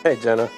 Hey, Jenna.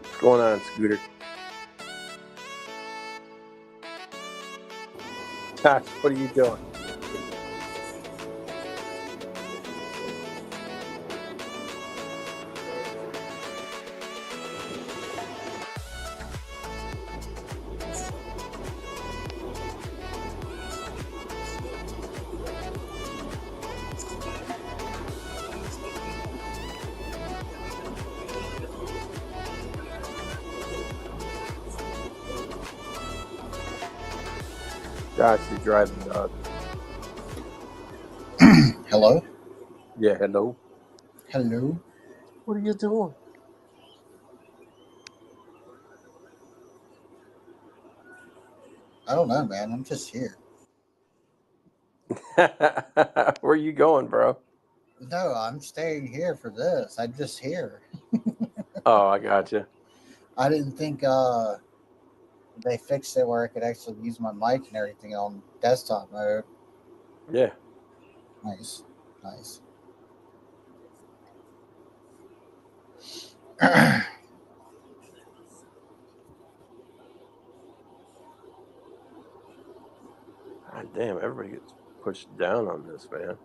What's going on, Scooter? Josh, what are you doing? Josh, you're driving, dog. Hello? Yeah, hello. Hello? What are you doing? I don't know, man. I'm just here. Where are you going, bro? No, I'm staying here for this. I'm just here. Oh, I got you. I didn't think they fixed it where I could actually use my mic and everything on desktop mode. Yeah. Nice. Nice. God damn, everybody gets pushed down on this, man.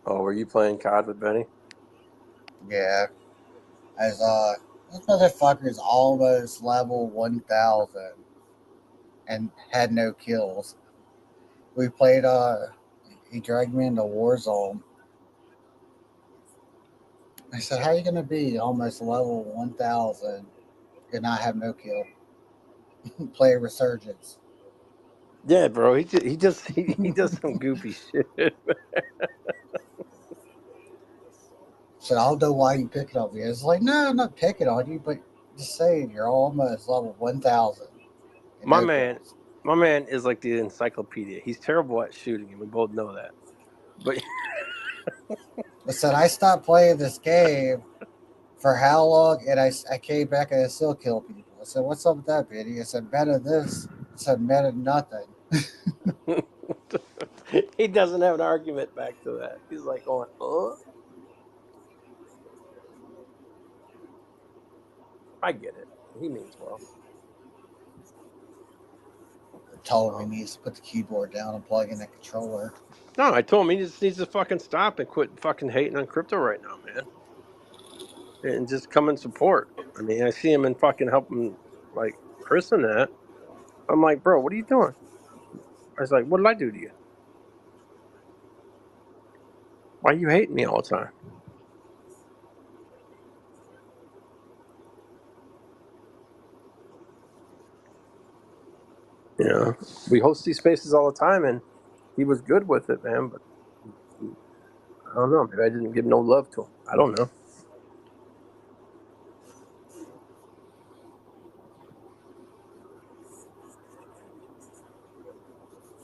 Oh, were you playing COD with Benny? Yeah. As this motherfucker is almost level 1,000 and had no kills. We played he dragged me into Warzone. I said, how are you gonna be almost level 1,000 and not have no kill? Play Resurgence. Yeah, bro. He does some goofy shit. Said, I don't know why you picking on me. It's like, no, I'm not picking on you, but just saying you're almost level 1,000 and My no man, kills. my man is like the encyclopedia. He's terrible at shooting, and we both know that. But I said, I stopped playing this game for how long? And I came back and I still kill people. I said, what's up with that, Benny? I said, meta this. I said, meta nothing. he doesn't have an argument back to that. He's like going, I get it. He means well. I told him Um, he needs to put the keyboard down and plug in the controller. no, I told him he just needs to fucking stop and quit fucking hating on crypto right now, man. And just come and support. I mean, I see him and fucking helping like Chris and that. I'm like, bro, what are you doing? I was like, what did I do to you? Why are you hating me all the time? You know, we host these spaces all the time, and he was good with it, man. But I don't know. Maybe I didn't give no love to him. I don't know.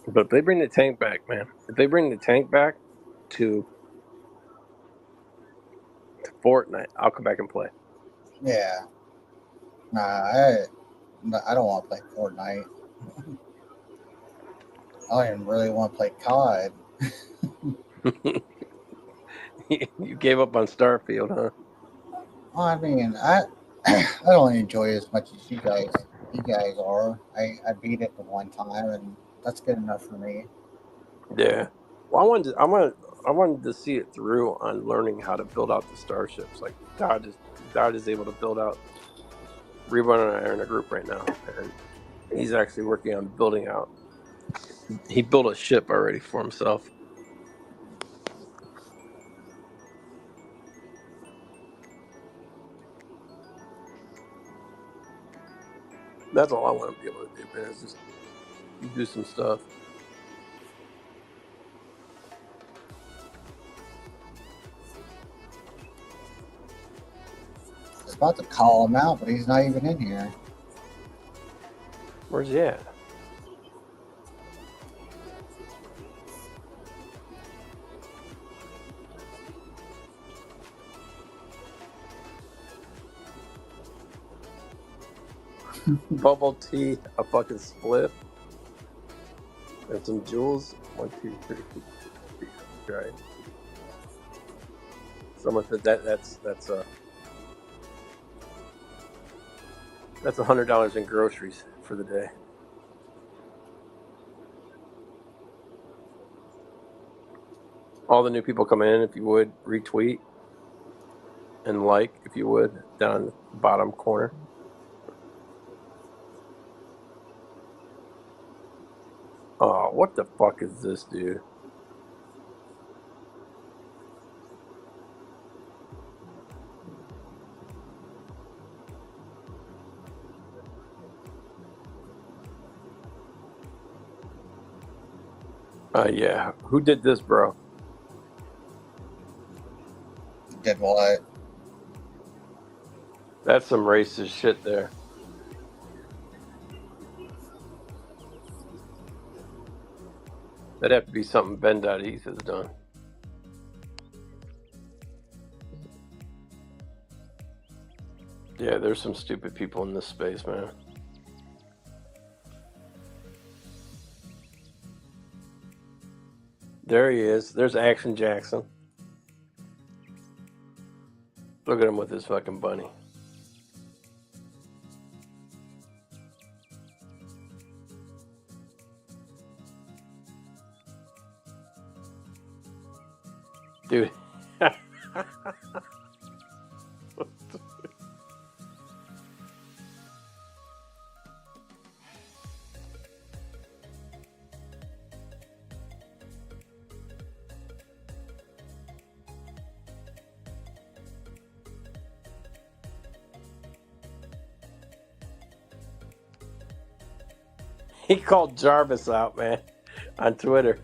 But if they bring the tank back, man, if they bring the tank back to Fortnite, I'll come back and play. Yeah. Nah, I don't want to play Fortnite. I don't even really want to play COD. You gave up on Starfield, huh? Well, I mean, I don't enjoy it as much as you guys. You guys are. I beat it the one time, and that's good enough for me. Yeah. Well, I wanted to see it through on learning how to build out the starships. Like Dodd is able to build out. Reba and I are in a group right now, and he's actually working on building out. He built a ship already for himself. That's all I want to be able to do, man. Is just do some stuff. I was about to call him out, but he's not even in here. Where's he at? Bubble tea, a fucking spliff, and some jewels. 1, 2, 3, 4, right. Someone said that's $100 in groceries for the day. All the new people coming in, if you would retweet and like, if you would, down the bottom corner. Oh, what the fuck is this, dude? Yeah. Who did this, bro? Did what? That's some racist shit there. That'd have to be something Ben.East has done. Yeah, there's some stupid people in this space, man. There he is. There's Action Jackson. Look at him with his fucking bunny. Dude. He called Jarvis out, man, on Twitter.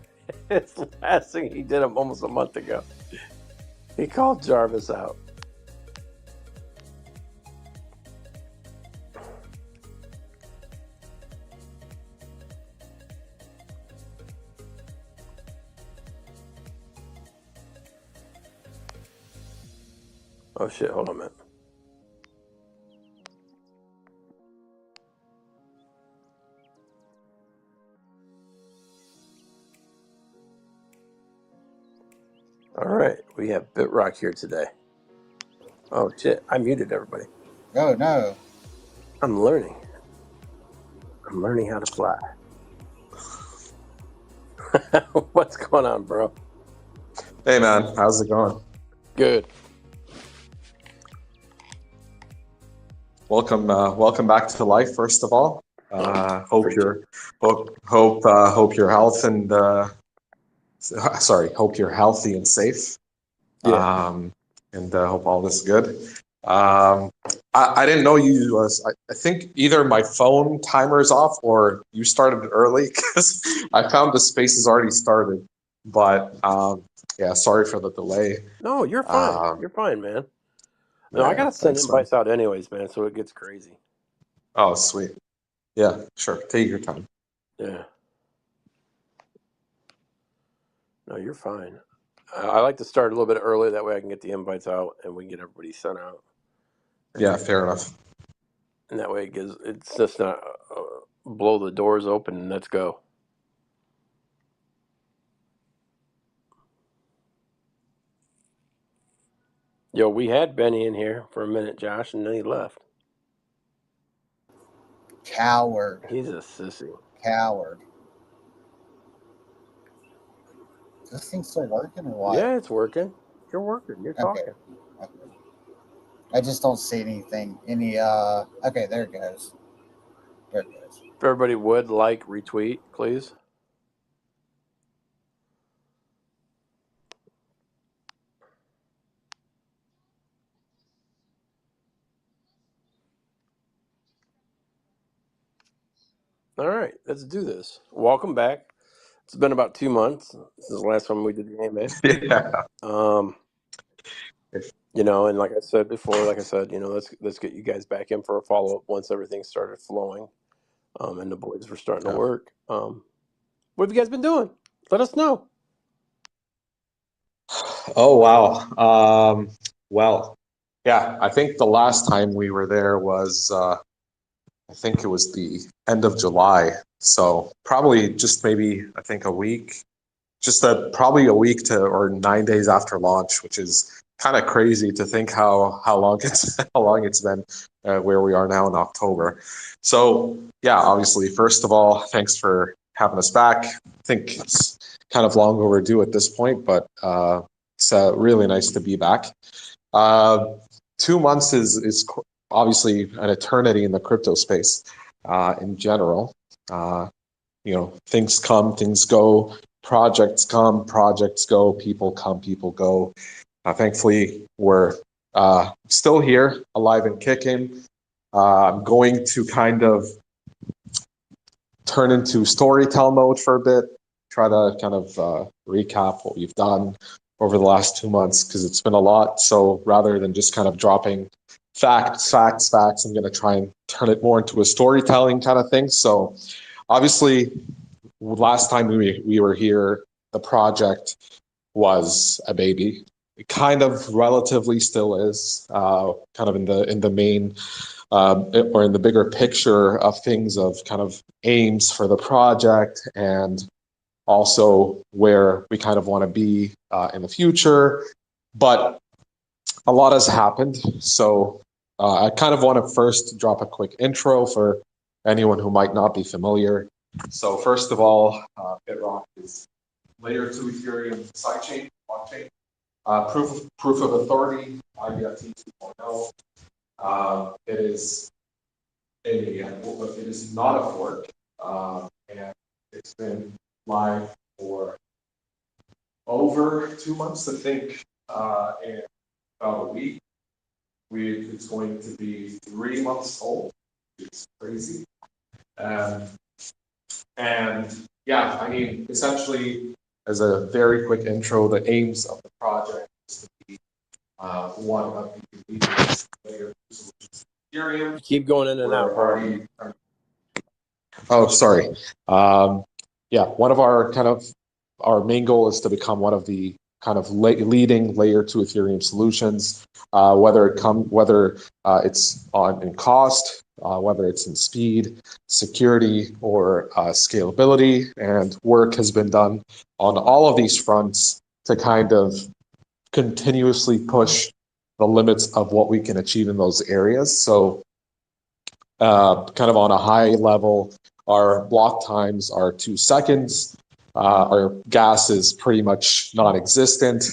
It's the last thing he did almost a month ago. He called Jarvis out. Oh shit, hold on a minute. All right, we have Bitrock here today. Oh shit, I muted everybody. Oh no. I'm learning. I'm learning how to fly. What's going on, bro? Hey man, how's it going? Good. Welcome back to life. First of all, hope your health and hope you're healthy and safe. Yeah. And hope all this is good. I didn't know you. I think either my phone timer is off or you started early because I found the space has already started. But yeah, sorry for the delay. No, you're fine. You're fine, man. No, I Yeah, gotta send thanks, man. invites out anyways, man, so it gets crazy. Oh, sweet. Yeah, sure. Take your time. Yeah. No, you're fine. I like to start a little bit early. That way I can get the invites out and we can get everybody sent out. Yeah, fair enough. And that way it's just not blow the doors open and let's go. Yo, we had Benny in here for a minute, Josh, and then he left. Coward. He's a sissy. Coward. Is this thing still working or what? Yeah, it's working. You're working. You're talking. Okay. I just don't see anything. Okay, there it goes. There it goes. If everybody would like, retweet, please. All right, let's do this. Welcome back. It's been about 2 months since the last time we did the AMA. Yeah. You know, and like I said before, you know, let's get you guys back in for a follow up once everything started flowing, and the boys were starting to work. What have you guys been doing? Let us know. Oh, wow. Well, yeah, I think the last time we were there was, I think it was the end of July. So probably just maybe, I think a week, probably a week to or 9 days after launch, which is kind of crazy to think how long it's been where we are now in October. So yeah, obviously, first of all, thanks for having us back. I think it's kind of long overdue at this point, but it's really nice to be back. 2 months is obviously an eternity in the crypto space in general. You know, things come, things go. Projects come, projects go, people come, people go. Thankfully, we're still here, alive and kicking. I'm going to kind of turn into storytell mode for a bit, try to kind of recap what we've done over the last 2 months, because it's been a lot. So rather than just kind of dropping facts, I'm going to try and turn it more into a storytelling kind of thing. So obviously, last time we were here, the project was a baby. It kind of relatively still is, kind of in the main or in the bigger picture of things, of kind of aims for the project, and also where we kind of want to be in the future. But a lot has happened. So I kind of want to first drop a quick intro for anyone who might not be familiar. So first of all, Bitrock is layer 2 Ethereum sidechain, blockchain, proof of authority, IBFT 2.0. It is not a fork, and it's been live for over 2 months. I think in about a week, it's going to be 3 months old. It's crazy. And yeah, I mean, essentially, as a very quick intro, the aims of the project is to be one of the leading layer solutions in Ethereum. Keep going in and out, bro. Oh, sorry. Yeah, one of our main goal is to become one of the kind of leading layer 2 Ethereum solutions, whether it's in cost, whether it's in speed, security, or scalability. And work has been done on all of these fronts to kind of continuously push the limits of what we can achieve in those areas. So kind of on a high level, our block times are 2 seconds. Our gas is pretty much non-existent.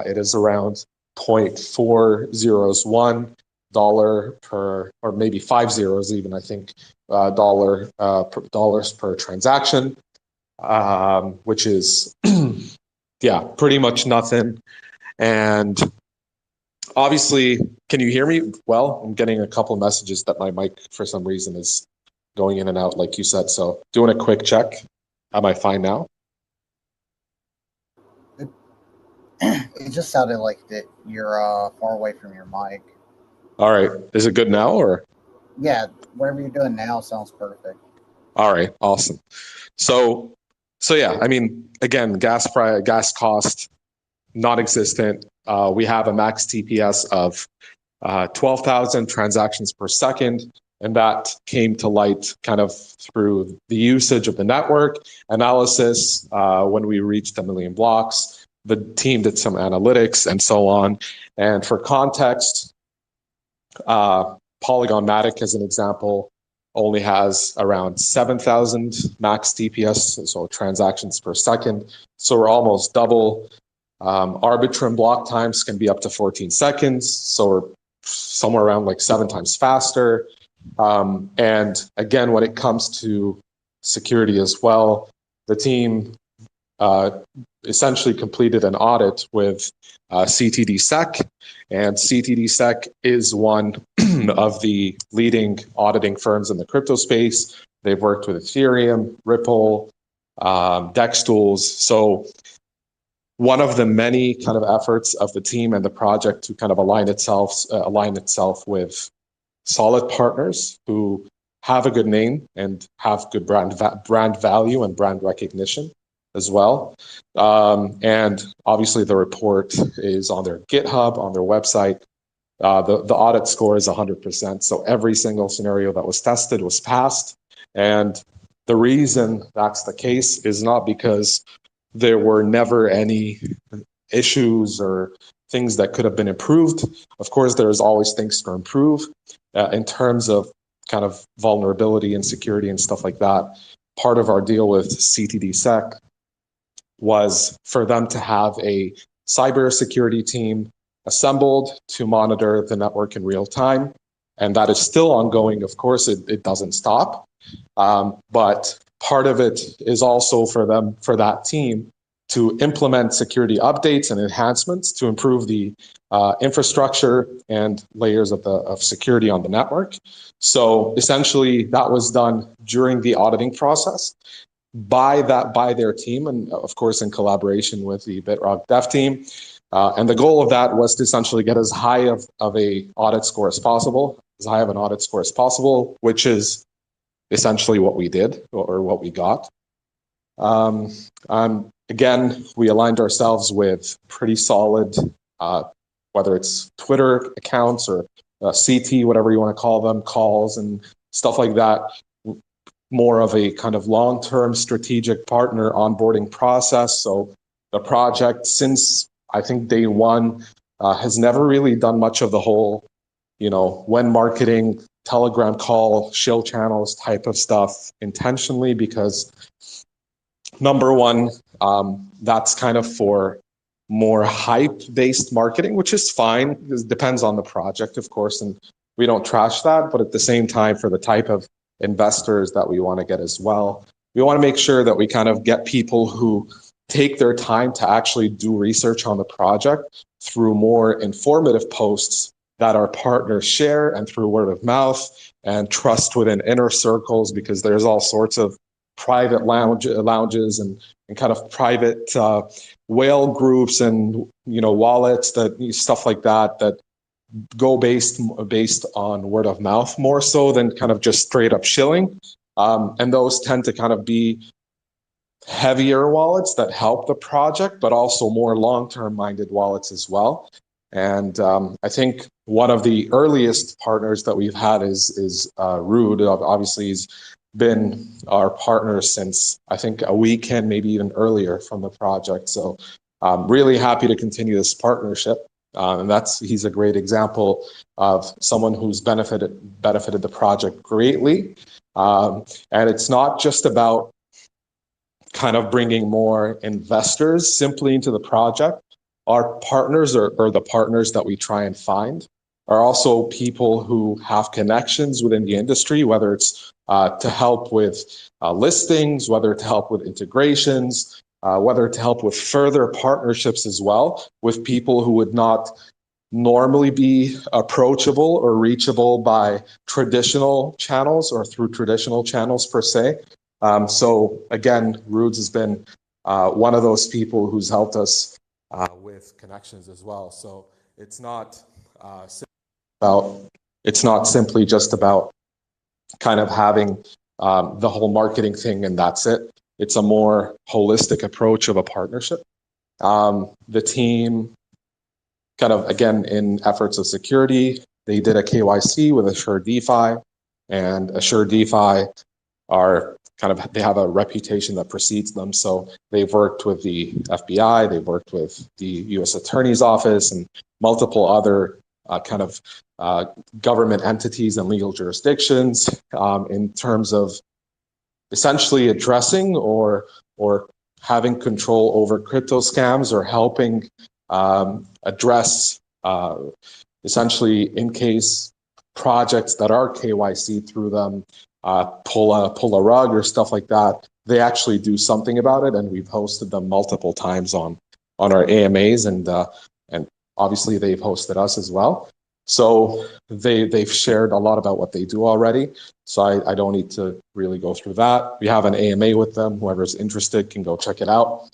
It is around 0.401 dollar per, or maybe 5 zeros even, I think, dollars per transaction, which is yeah, pretty much nothing. And obviously, can you hear me well? I'm getting a couple of messages that my mic, for some reason, is going in and out, like you said. So doing a quick check. Am I fine now? It just sounded like that you're far away from your mic. All right. Is it good now, or? Yeah, whatever you're doing now sounds perfect. All right. Awesome. So yeah, I mean, again, gas cost, non-existent. We have a max TPS of 12,000 transactions per second. And that came to light kind of through the usage of the network analysis. When we reached 1 million blocks, the team did some analytics and so on. And for context, Polygon Matic, as an example, only has around 7,000 max TPS, so transactions per second. So we're almost double. Arbitrum block times can be up to 14 seconds. So we're somewhere around like 7 times faster. And again, when it comes to security as well, the team essentially completed an audit with CTD-SEC, and CTD-SEC is one of the leading auditing firms in the crypto space. They've worked with Ethereum, Ripple, DEX tools. So one of the many kind of efforts of the team and the project to kind of align itself with solid partners who have a good name and have good brand value and brand recognition as well. And obviously the report is on their GitHub, on their website. The audit score is 100%. So every single scenario that was tested was passed. And the reason that's the case is not because there were never any issues or things that could have been improved. Of course, there's always things to improve in terms of kind of vulnerability and security and stuff like that. Part of our deal with CTD-SEC was for them to have a cybersecurity team assembled to monitor the network in real time. And that is still ongoing. Of course, it doesn't stop. But part of it is also for that team to implement security updates and enhancements to improve the infrastructure and layers of security on the network. So essentially, that was done during the auditing process by their team, and of course in collaboration with the Bitrock dev team. And the goal of that was to essentially get as high of a audit score as possible, which is essentially what we did or what we got. Again, we aligned ourselves with pretty solid, whether it's Twitter accounts or CT, whatever you want to call them, calls and stuff like that. More of a kind of long-term strategic partner onboarding process. So the project, since I think day one, has never really done much of the whole, when marketing, Telegram call, shill channels type of stuff intentionally, because number one, that's kind of for more hype-based marketing, which is fine. It depends on the project, of course, and we don't trash that. But at the same time, for the type of investors that we want to get as well, we want to make sure that we kind of get people who take their time to actually do research on the project through more informative posts that our partners share and through word of mouth and trust within inner circles, because there's all sorts of private lounges and kind of private whale groups and wallets, that stuff like that go based on word of mouth more so than kind of just straight up shilling. And those tend to kind of be heavier wallets that help the project, but also more long-term minded wallets as well. And I think one of the earliest partners that we've had is Rude. Obviously, he's been our partner since I think a weekend, maybe even earlier from the project. So I'm really happy to continue this partnership. And he's a great example of someone who's benefited the project greatly. And it's not just about kind of bringing more investors simply into the project. Our partners or the partners that we try and find are also people who have connections within the industry, whether it's to help with listings, whether to help with integrations, whether to help with further partnerships as well with people who would not normally be approachable or reachable by traditional channels or through traditional channels per se. So again, Rudes has been one of those people who's helped us with connections as well. So it's not simply just about kind of having the whole marketing thing and that's it. It's a more holistic approach of a partnership. The team kind of, again, in efforts of security, they did a KYC with Assured DeFi, and Assure DeFi are they have a reputation that precedes them. So they've worked with the FBI, they've worked with the U.S. Attorney's Office and multiple other government entities and legal jurisdictions in terms of essentially addressing or having control over crypto scams, or helping address essentially in case projects that are KYC through them pull a rug or stuff like that. They actually do something about it, and we've hosted them multiple times on our AMAs, and obviously they've hosted us as well. So they've shared a lot about what they do already. So I don't need to really go through that. We have an AMA with them. Whoever's interested can go check it out.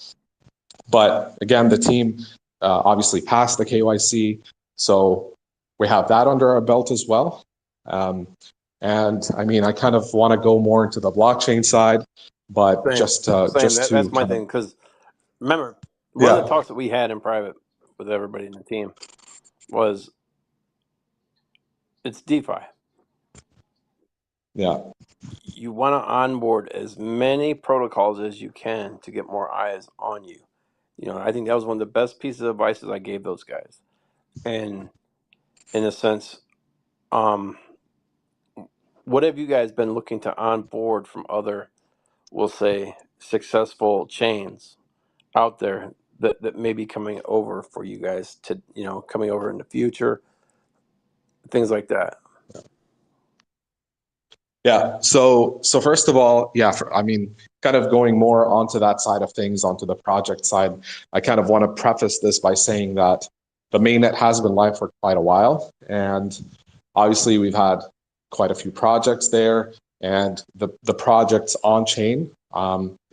But again, the team obviously passed the KYC. So we have that under our belt as well. And I mean, I kind of want to go more into the blockchain side, but that's my thing. Because remember, one of the talks that we had in private with everybody in the team was it's DeFi. Yeah. You want to onboard as many protocols as you can to get more eyes on you. You know, I think that was one of the best pieces of advice I gave those guys. And in a sense, what have you guys been looking to onboard from other, we'll say, successful chains out there that may be coming over for you guys to, you know, coming over in the future, things like that? Yeah. So first of all, I mean, kind of going more onto that side of things, onto the project side, I kind of want to preface this by saying that the mainnet has been live for quite a while, and obviously we've had quite a few projects there, and the projects on chain,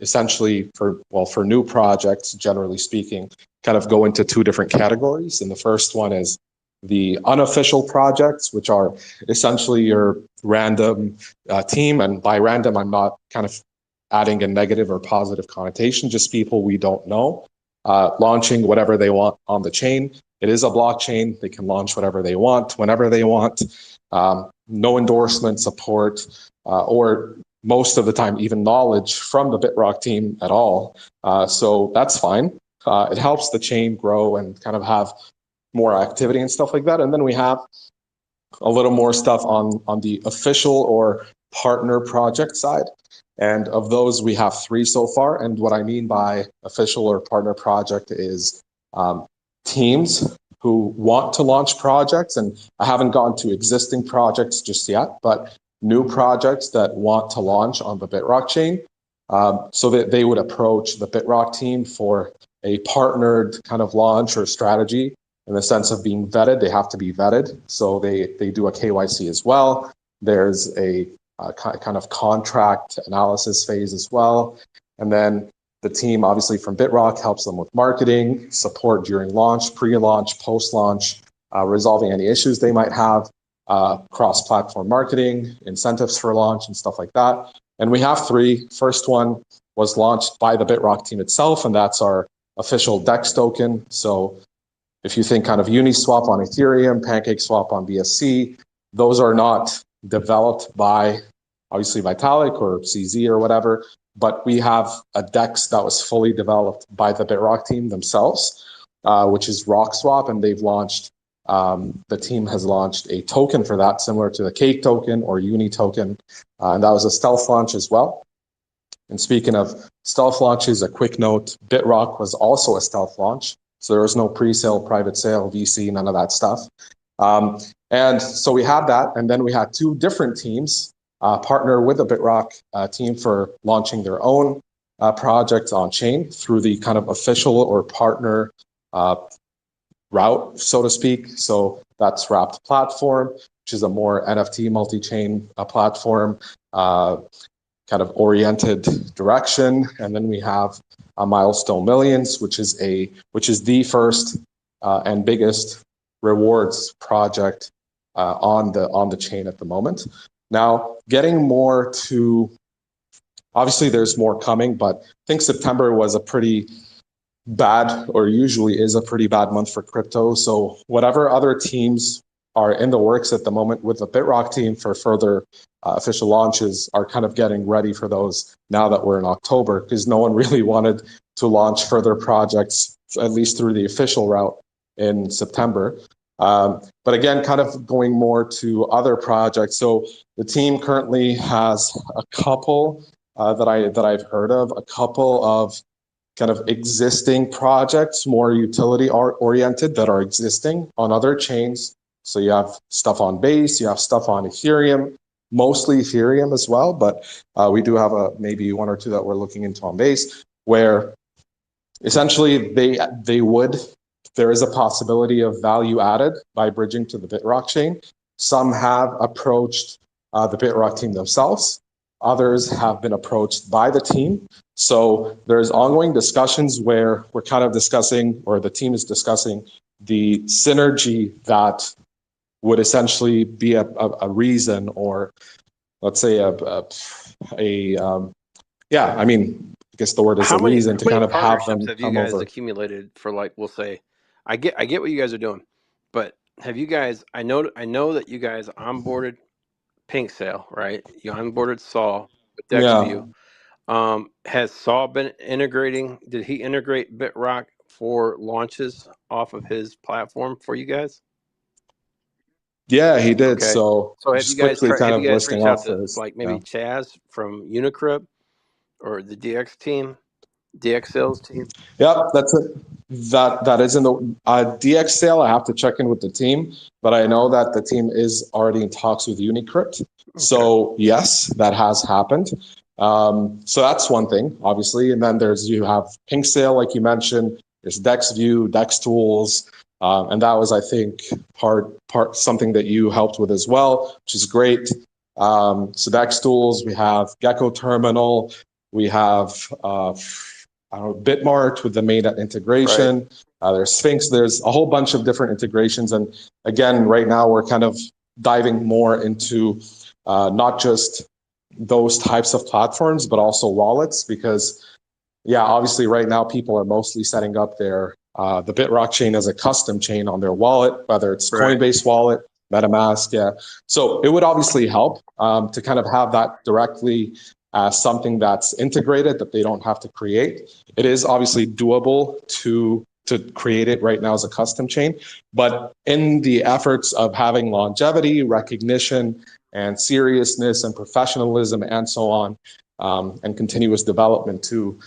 essentially for new projects, generally speaking, kind of go into two different categories. And the first one is the unofficial projects, which are essentially your random team. And by random, I'm not kind of adding a negative or positive connotation, just people we don't know, launching whatever they want on the chain. It is a blockchain. They can launch whatever they want, whenever they want. No endorsement support, or most of the time, even knowledge from the Bitrock team at all. So that's fine. It helps the chain grow and kind of have more activity and stuff like that. And then we have a little more stuff on the official or partner project side. And of those, we have 3 so far. And what I mean by official or partner project is teams who want to launch projects. And I haven't gone to existing projects just yet, but new projects that want to launch on the Bitrock chain. So that they would approach the Bitrock team for a partnered kind of launch or strategy. In the sense of being vetted, they have to be vetted. So they do a KYC as well. There's a kind of contract analysis phase as well. And then the team, obviously from Bitrock, helps them with marketing, support during launch, pre-launch, post-launch, resolving any issues they might have, cross-platform marketing, incentives for launch, and stuff like that. And we have 3. First one was launched by the Bitrock team itself, and that's our official DEX token. So if you think kind of Uniswap on Ethereum, PancakeSwap on BSC, those are not developed by obviously Vitalik or CZ or whatever, but we have a DEX that was fully developed by the Bitrock team themselves, which is RockSwap, and they've launched, the team has launched a token for that similar to the Cake token or Uni token, and that was a stealth launch as well. And speaking of stealth launches, a quick note, Bitrock was also a stealth launch. So there was no pre-sale, private sale, VC, none of that stuff. And so we had that. And then we had 2 different teams partner with the Bitrock team for launching their own projects on chain through the kind of official or partner route, so to speak. So that's Wrapped Platform, which is a more NFT multi-chain platform, kind of oriented direction. And then we have a Milestone Millions, which is the first and biggest rewards project on the chain at the moment. Now, getting more to, obviously there's more coming, but I think September was a pretty bad, or usually is a pretty bad month for crypto. So whatever other teams are in the works at the moment with the Bitrock team for further official launches are kind of getting ready for those now that we're in October, because no one really wanted to launch further projects, at least through the official route, in September. But again, kind of going more to other projects. So the team currently has a couple that I've heard of, a couple of kind of existing projects, more utility oriented, that are existing on other chains. So you have stuff on Base, you have stuff on Ethereum, mostly Ethereum as well, but we do have maybe one or two that we're looking into on Base, where essentially there is a possibility of value added by bridging to the Bitrock chain. Some have approached the Bitrock team themselves. Others have been approached by the team. So there's ongoing discussions where we're kind of discussing, or the team is discussing, the synergy that would essentially be a reason, or let's say yeah, I mean, I guess the word is a reason to kind of have them partnerships have you come guys over. accumulated for, like, we'll say, I get what you guys are doing, but have you guys, I know that you guys onboarded Pink Sale, right? You onboarded Saul with Yeah. DexView. Has Saul been integrating? Did he integrate Bitrock for launches off of his platform for you guys? Yeah, he did. Okay. So So have you just guys quickly kind have you of guys listing reached out off to, his, like, yeah. maybe Chaz from Unicrypt or the DX team, DX sales team? Yep, that's it. That is in the DX sale. I have to check in with the team, but I know that the team is already in talks with Unicrypt. Okay. So yes, that has happened. So that's one thing, obviously. And then you have Pink Sale, like you mentioned. There's DexView, Dex Tools, and that was, I think, part something that you helped with as well, which is great. So Dex Tools, we have Gecko Terminal, we have Bitmart with the mainnet integration. Right. There's Sphinx. There's a whole bunch of different integrations. And again, right now we're kind of diving more into not just those types of platforms, but also wallets, because yeah, obviously right now people are mostly setting up their the Bitrock chain as a custom chain on their wallet, whether it's Right. Coinbase wallet, MetaMask. Yeah. So it would obviously help to kind of have that directly as something that's integrated, that they don't have to create. It is obviously doable to create it right now as a custom chain, but in the efforts of having longevity, recognition, and seriousness and professionalism and so on, and continuous development too.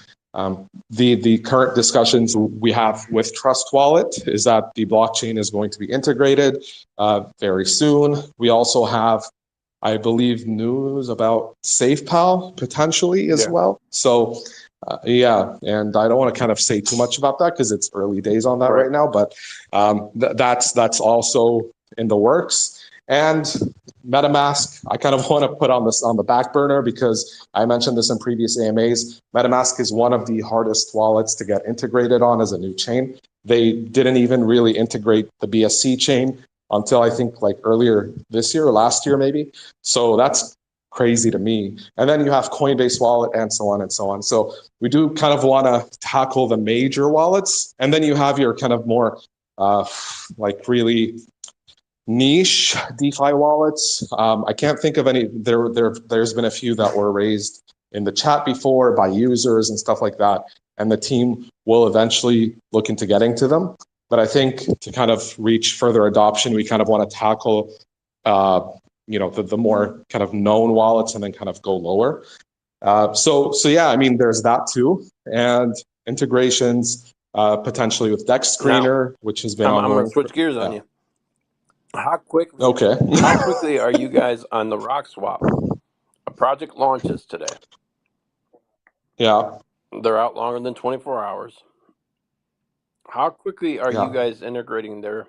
The current discussions we have with Trust Wallet is that the blockchain is going to be integrated very soon. We also have, I believe, news about SafePal potentially as well. So yeah, and I don't want to kind of say too much about that because it's early days on that right now, but that's also in the works. And MetaMask, I kind of want to put on the back burner because I mentioned this in previous AMAs. MetaMask is one of the hardest wallets to get integrated on as a new chain. They didn't even really integrate the BSC chain until I think like earlier this year or last year maybe. So that's crazy to me. And then you have Coinbase wallet and so on and so on. So we do kind of want to tackle the major wallets. And then you have your kind of more like really niche DeFi wallets. I can't think of any. There's been a few that were raised in the chat before by users and stuff like that, and the team will eventually look into getting to them. But I think to kind of reach further adoption, we kind of want to tackle, the more kind of known wallets and then kind of go lower. So yeah, I mean, there's that too, and integrations potentially with Dex Screener, which has been ongoing. I'm going to switch gears on you. How quickly are you guys on the Rock Swap? A project launches today. Yeah. They're out longer than 24 hours. How quickly are you guys integrating their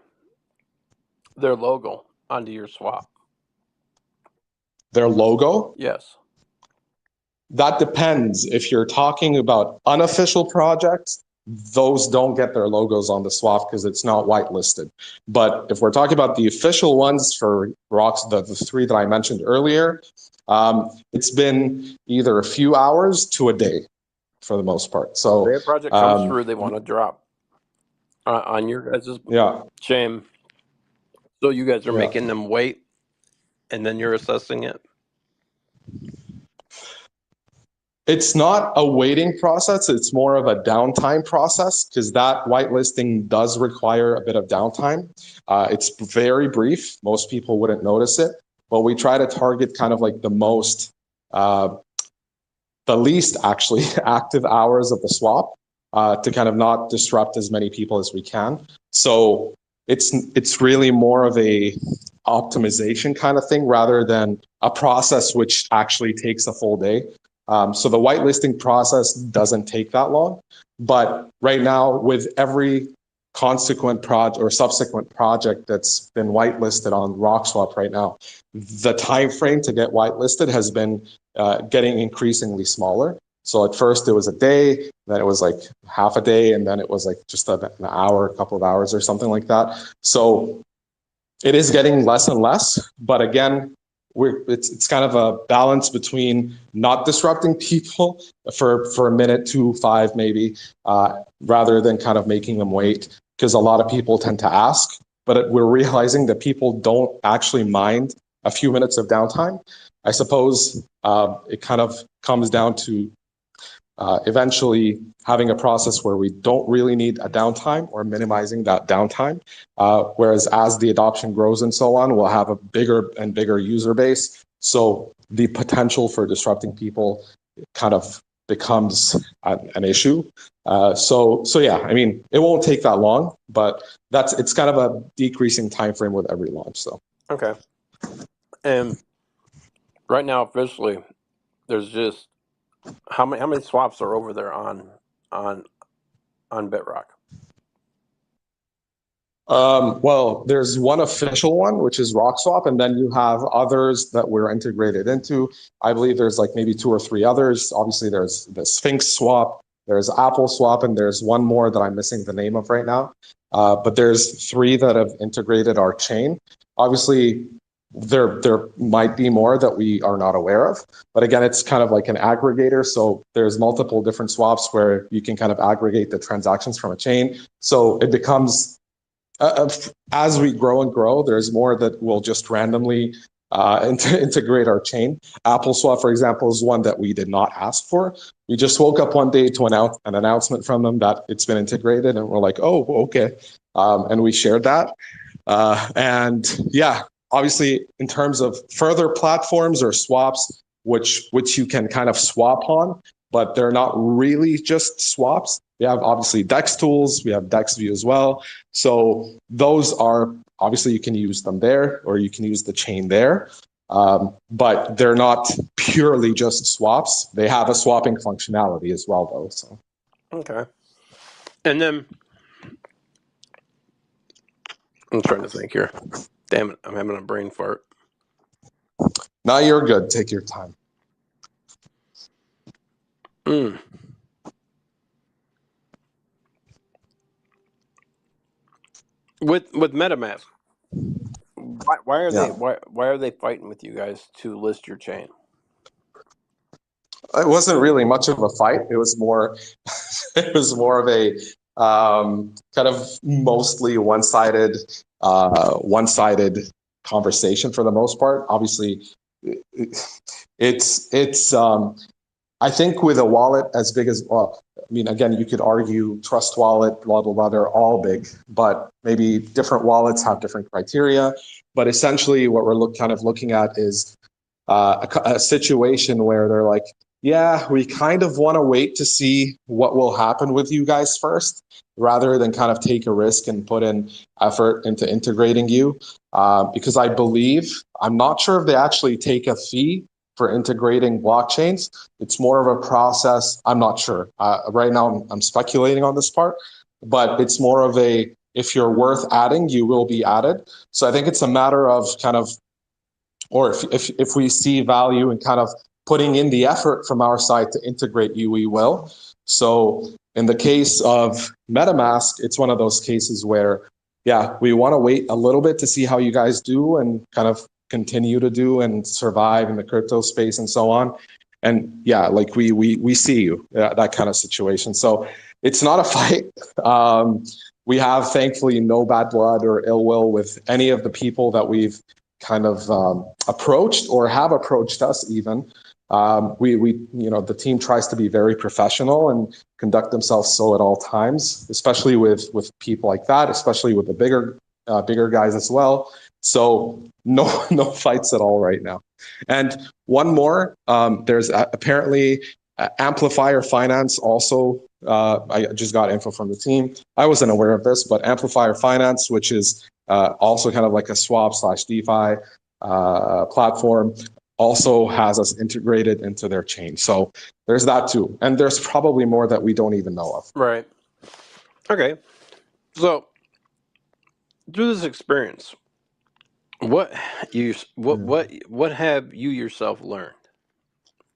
logo onto your swap? Their logo? Yes. That depends. If you're talking about unofficial projects, those don't get their logos on the swap because it's not whitelisted. But if we're talking about the official ones for Rocks, the three that I mentioned earlier, it's been either a few hours to a day for the most part. So their project comes through, they want to drop on your guys' chain. So you guys are Yeah. making them wait, and then you're assessing it. It's not a waiting process. It's more of a downtime process because that whitelisting does require a bit of downtime. It's very brief. Most people wouldn't notice it, but we try to target kind of like the least actually active hours of the swap to kind of not disrupt as many people as we can. So it's really more of a optimization kind of thing rather than a process which actually takes a full day. So the whitelisting process doesn't take that long, but right now with every consequent project or subsequent project that's been whitelisted on RockSwap right now, the time frame to get whitelisted has been getting increasingly smaller. So at first it was a day, then it was like half a day, and then it was like just an hour, a couple of hours or something like that. So it is getting less and less, but again, it's kind of a balance between not disrupting people for a minute, 2, 5 maybe, rather than kind of making them wait, because a lot of people tend to ask, but we're realizing that people don't actually mind a few minutes of downtime. I suppose it kind of comes down to eventually having a process where we don't really need a downtime or minimizing that downtime. Whereas as the adoption grows and so on, we'll have a bigger and bigger user base. So the potential for disrupting people kind of becomes an issue. So yeah, I mean, it won't take that long, but it's kind of a decreasing time frame with every launch. So Okay. And right now, officially, there's just how many swaps are over there on Bitrock? Well, there's one official one, which is RockSwap, and then you have others that we're integrated into. I believe there's like maybe 2 or 3 others. Obviously, there's the Sphinx Swap, there's Apple Swap, and there's one more that I'm missing the name of right now. But there's 3 that have integrated our chain. Obviously, there might be more that we are not aware of. But again, it's kind of like an aggregator. So there's multiple different swaps where you can kind of aggregate the transactions from a chain. So it becomes as we grow and grow, there's more that will just randomly integrate our chain. Apple Swap, for example, is one that we did not ask for. We just woke up one day to announce an announcement from them that it's been integrated, and we're like, oh, okay. And we shared that. And yeah, obviously, in terms of further platforms or swaps, which you can kind of swap on, but they're not really just swaps. We have obviously DEX tools, we have DEXView as well. So those are obviously you can use them there or you can use the chain there, but they're not purely just swaps. They have a swapping functionality as well, though. So Okay. And then I'm trying to think here. Damn it, I'm having a brain fart. now you're good. Take your time. With MetaMask, why are Yeah. why are they fighting with you guys to list your chain? It wasn't really much of a fight. It was more, it was more of a kind of mostly one-sided conversation for the most part. Obviously, it's I think with a wallet as big as, well, I mean, again, you could argue Trust Wallet, blah, blah, blah, they're all big, but maybe different wallets have different criteria. But essentially what we're kind of looking at is a situation where they're like, yeah, we kind of want to wait to see what will happen with you guys first, rather than kind of take a risk and put in effort into integrating you. Because I believe, I'm not sure if they actually take a fee for integrating blockchains. It's more of a process. I'm not sure. Right now, I'm speculating on this part, but it's more of a, if you're worth adding, you will be added. So I think it's a matter of kind of, or if we see value in kind of putting in the effort from our side to integrate you, we will. So in the case of MetaMask, it's one of those cases where, yeah, we want to wait a little bit to see how you guys do and kind of continue to do and survive in the crypto space and so on. And yeah, like we see you, that kind of situation. So it's not a fight. we have thankfully no bad blood or ill will with any of the people that we've kind of approached or have approached us even. The team tries to be very professional and conduct themselves so at all times, especially with people like that, especially with the bigger guys as well. So no fights at all right now. And one more, there's apparently Amplifier Finance also. I just got info from the team. I wasn't aware of this, but Amplifier Finance, which is also kind of like a swap/DeFi platform, also has us integrated into their chain. So there's that too. And there's probably more that we don't even know of. Right. Okay. So through this experience, what have you yourself learned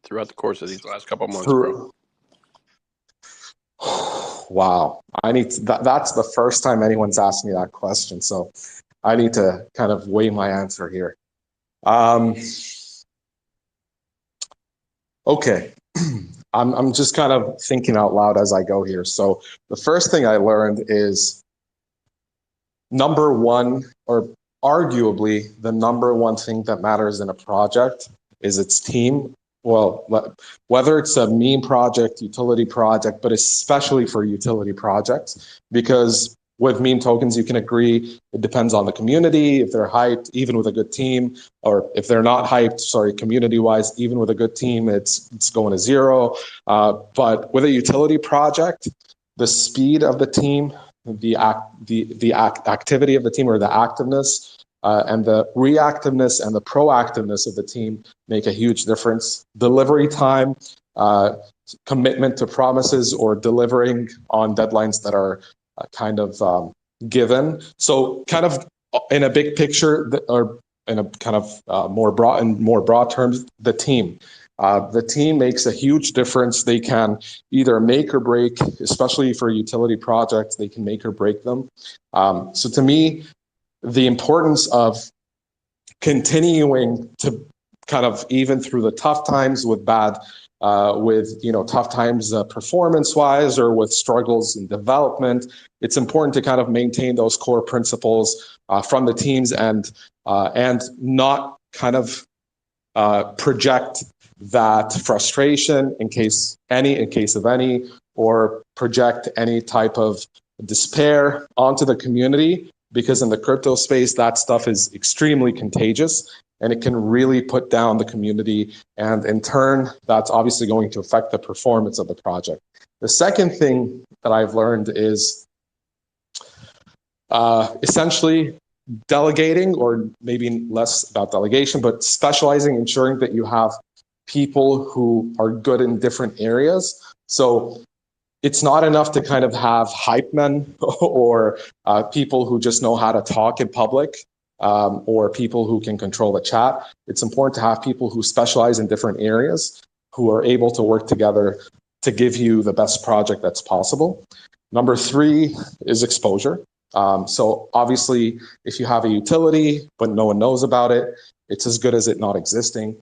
throughout the course of these last couple of months, bro? Wow. That's the first time anyone's asked me that question. So I need to kind of weigh my answer here. Okay. I'm just kind of thinking out loud as I go here. So the first thing I learned is number one, or arguably the number one thing that matters in a project is its team. Well, whether it's a meme project, utility project, but especially for utility projects, because with meme tokens, you can agree it depends on the community. If they're hyped, even with a good team, or if they're not hyped, community-wise, even with a good team, it's going to zero. But with a utility project, the speed of the team, the activity of the team, or the activeness, and the reactiveness and the proactiveness of the team make a huge difference. Delivery time, commitment to promises, or delivering on deadlines that are kind of given. So kind of in a big picture, or in a kind of more broad terms, the team. The team makes a huge difference. They can either make or break, especially for utility projects, they can make or break them. So to me, the importance of continuing to kind of, even through the tough times with tough times performance-wise, or with struggles in development, it's important to kind of maintain those core principles from the teams, and not kind of project that frustration in case of any, or project any type of despair onto the community, because in the crypto space, that stuff is extremely contagious, and it can really put down the community, and in turn, that's obviously going to affect the performance of the project. The second thing that I've learned is essentially delegating, or maybe less about delegation, but specializing, ensuring that you have people who are good in different areas. So it's not enough to kind of have hype men or people who just know how to talk in public, or people who can control the chat. It's important to have people who specialize in different areas, who are able to work together to give you the best project that's possible. Number three is exposure. So obviously, if you have a utility, but no one knows about it, it's as good as it not existing.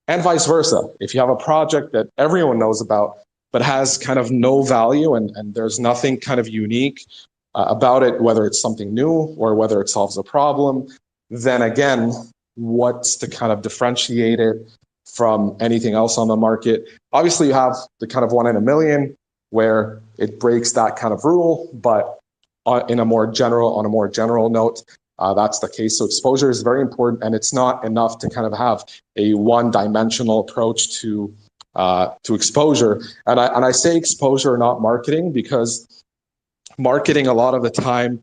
And vice versa. If you have a project that everyone knows about, but has kind of no value, and there's nothing kind of unique about it, whether it's something new or whether it solves a problem, then again, what's to kind of differentiate it from anything else on the market? Obviously, you have the kind of 1 in a million where it breaks that kind of rule, but on a more general note, that's the case. So exposure is very important, and it's not enough to kind of have a one-dimensional approach to exposure. And I say exposure, not marketing, because marketing a lot of the time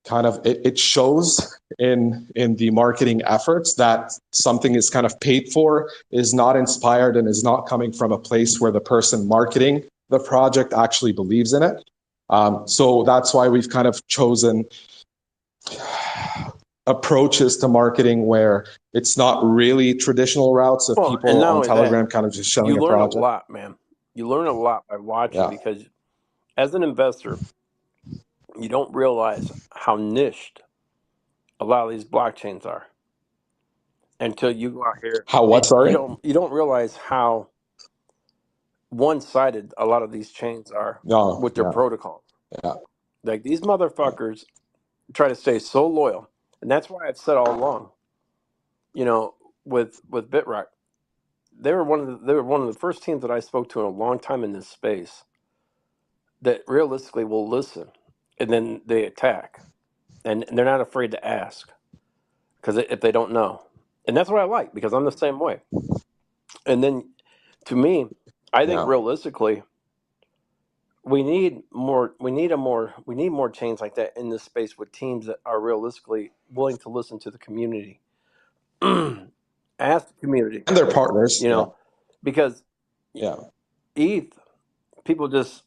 kind of it shows in the marketing efforts that something is kind of paid for, is not inspired, and is not coming from a place where the person marketing the project actually believes in it. So that's why we've kind of chosen approaches to marketing where it's not really traditional routes of people on Telegram kind of just showing a project. You learn a lot, man. You learn a lot by watching, because as an investor, you don't realize how niched a lot of these blockchains are until you go out here. How what? Sorry? You don't realize how one-sided a lot of these chains are with their protocols. Yeah. Like these motherfuckers try to stay so loyal, and that's why I've said all along, you know, with Bitrock, they were one of the first teams that I spoke to in a long time in this space that realistically will listen, and then they attack, and they're not afraid to ask because if they don't know, and that's what I like because I'm the same way. And then, to me, I think Yeah. realistically, we need more. We need more chains like that in this space with teams that are realistically willing to listen to the community. Ask the community, And their partners. you Yeah. know, because Yeah. ETH people just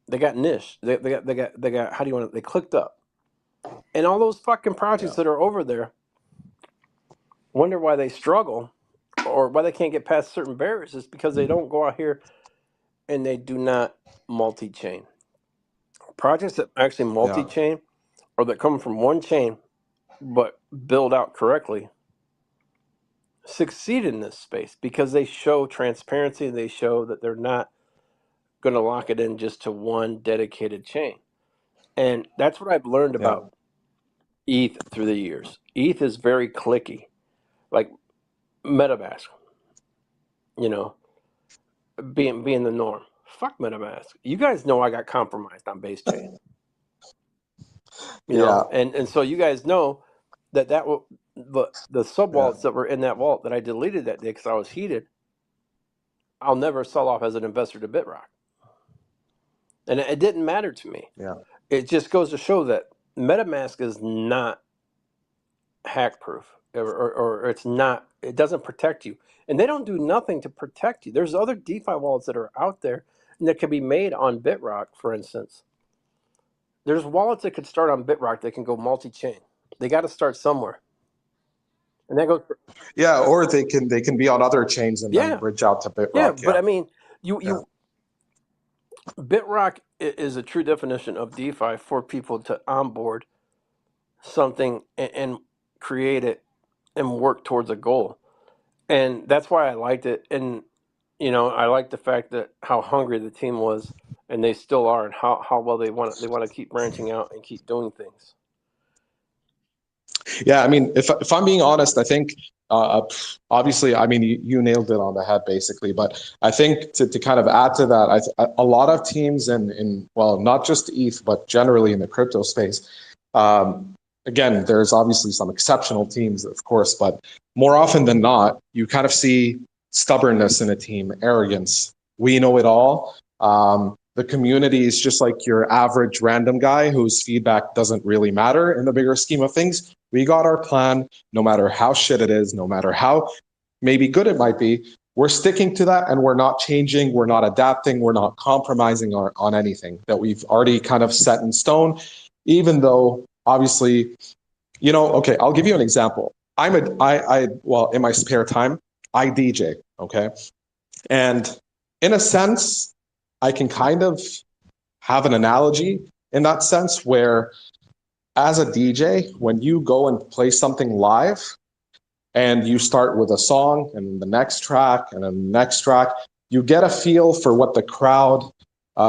they got niche. They got how do you want it? They clicked up, and all those fucking Yeah. projects that are over there wonder why they struggle or why they can't get past certain barriers. Is because they don't go out here and they do not multi-chain. Projects that actually Yeah. multi-chain or that come from one chain but build out correctly succeed in this space because they show transparency and they show that they're not going to lock it in just to one dedicated chain. And that's what I've learned Yeah. about ETH through the years. ETH is very clicky, like MetaMask, you know, being the norm. Fuck MetaMask. You guys know I got compromised on base chain, you Yeah. know, and so you guys know that will the sub Yeah. wallets that were in that vault that I deleted that day because I was heated. I'll never sell off as an investor to Bitrock, and it didn't matter to me. Yeah. It just goes to show that MetaMask is not hack proof, or it's not. It doesn't protect you, and they don't do nothing to protect you. There's other DeFi wallets that are out there and that can be made on Bitrock, for instance. There's wallets that could start on Bitrock that can go multi-chain. They got to start somewhere, and that goes. Yeah. Or they can be on other chains and then Yeah, bridge out to yeah, Bitrock. but Yeah. I mean, you Yeah. Bitrock is a true definition of DeFi for people to onboard something and create it and work towards a goal. And that's why I liked it. And I like the fact that how hungry the team was, and they still are, and how well they want to keep branching out and keep doing things. Yeah, I mean, if I'm being honest, I think obviously, I mean, you nailed it on the head basically. But I think to kind of add to that, a lot of teams in well, not just ETH, but generally in the crypto space. Again, there's obviously some exceptional teams, of course, but more often than not, you kind of see stubbornness in a team, arrogance. We know it all. The community is just like your average random guy whose feedback doesn't really matter in the bigger scheme of things. We got our plan, no matter how shit it is, no matter how maybe good it might be. We're sticking to that and we're not changing, we're not adapting, we're not compromising on anything that we've already kind of set in stone, even though obviously, okay, I'll give you an example. Well, in my spare time, I DJ, okay? And in a sense, I can kind of have an analogy in that sense where as a DJ, when you go and play something live and you start with a song and the next track and then the next track, you get a feel for what the crowd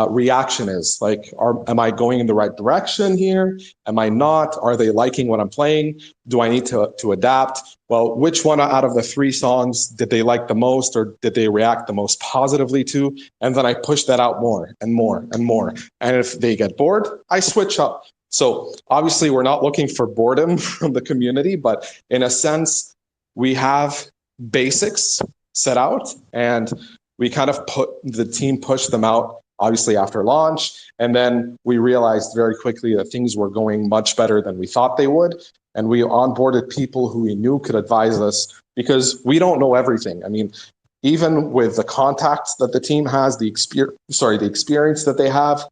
reaction is. Like, am I going in the right direction here? Am I not? Are they liking what I'm playing? Do I need to adapt? Well, which one out of the 3 songs did they like the most, or did they react the most positively to? And then I push that out more and more and more. And if they get bored, I switch up. So obviously we're not looking for boredom from the community, but in a sense, we have basics set out and we kind of the team pushed them out obviously after launch. And then we realized very quickly that things were going much better than we thought they would. And we onboarded people who we knew could advise us because we don't know everything. I mean, even with the contacts that the team has, the experience that they have,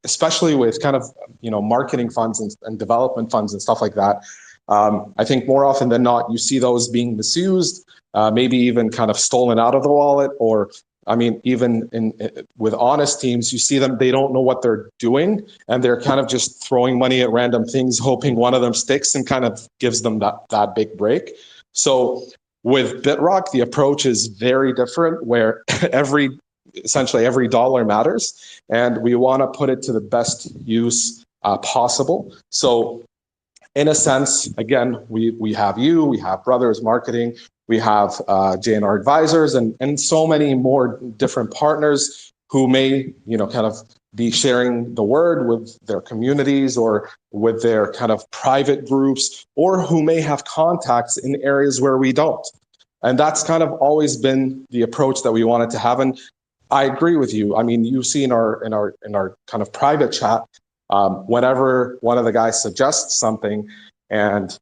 especially with kind of, marketing funds and development funds and stuff like that. I think more often than not, you see those being misused, maybe even kind of stolen out of the wallet, or I mean, even with honest teams, you see them, they don't know what they're doing and they're kind of just throwing money at random things, hoping one of them sticks and kind of gives them that big break. So with Bitrock, the approach is very different where every essentially every dollar matters, and we want to put it to the best use possible. So in a sense, again, we have you, we have Brothers Marketing, we have JNR Advisors, and so many more different partners who may, kind of be sharing the word with their communities or with their kind of private groups, or who may have contacts in areas where we don't. And that's kind of always been the approach that we wanted to have. And I agree with you. I mean, you see in our kind of private chat, whenever one of the guys suggests something, and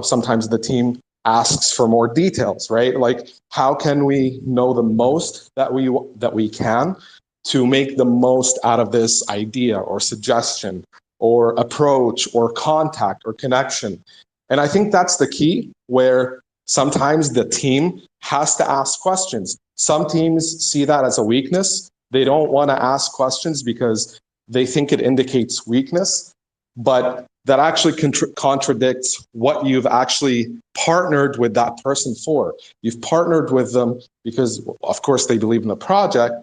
sometimes the team asks for more details, right? Like, how can we know the most that we can to make the most out of this idea or suggestion or approach or contact or connection? And I think that's the key, where sometimes the team has to ask questions. Some teams see that as a weakness. They don't want to ask questions because they think it indicates weakness, but that actually contradicts what you've actually partnered with that person for. You've partnered with them because, of course, they believe in the project,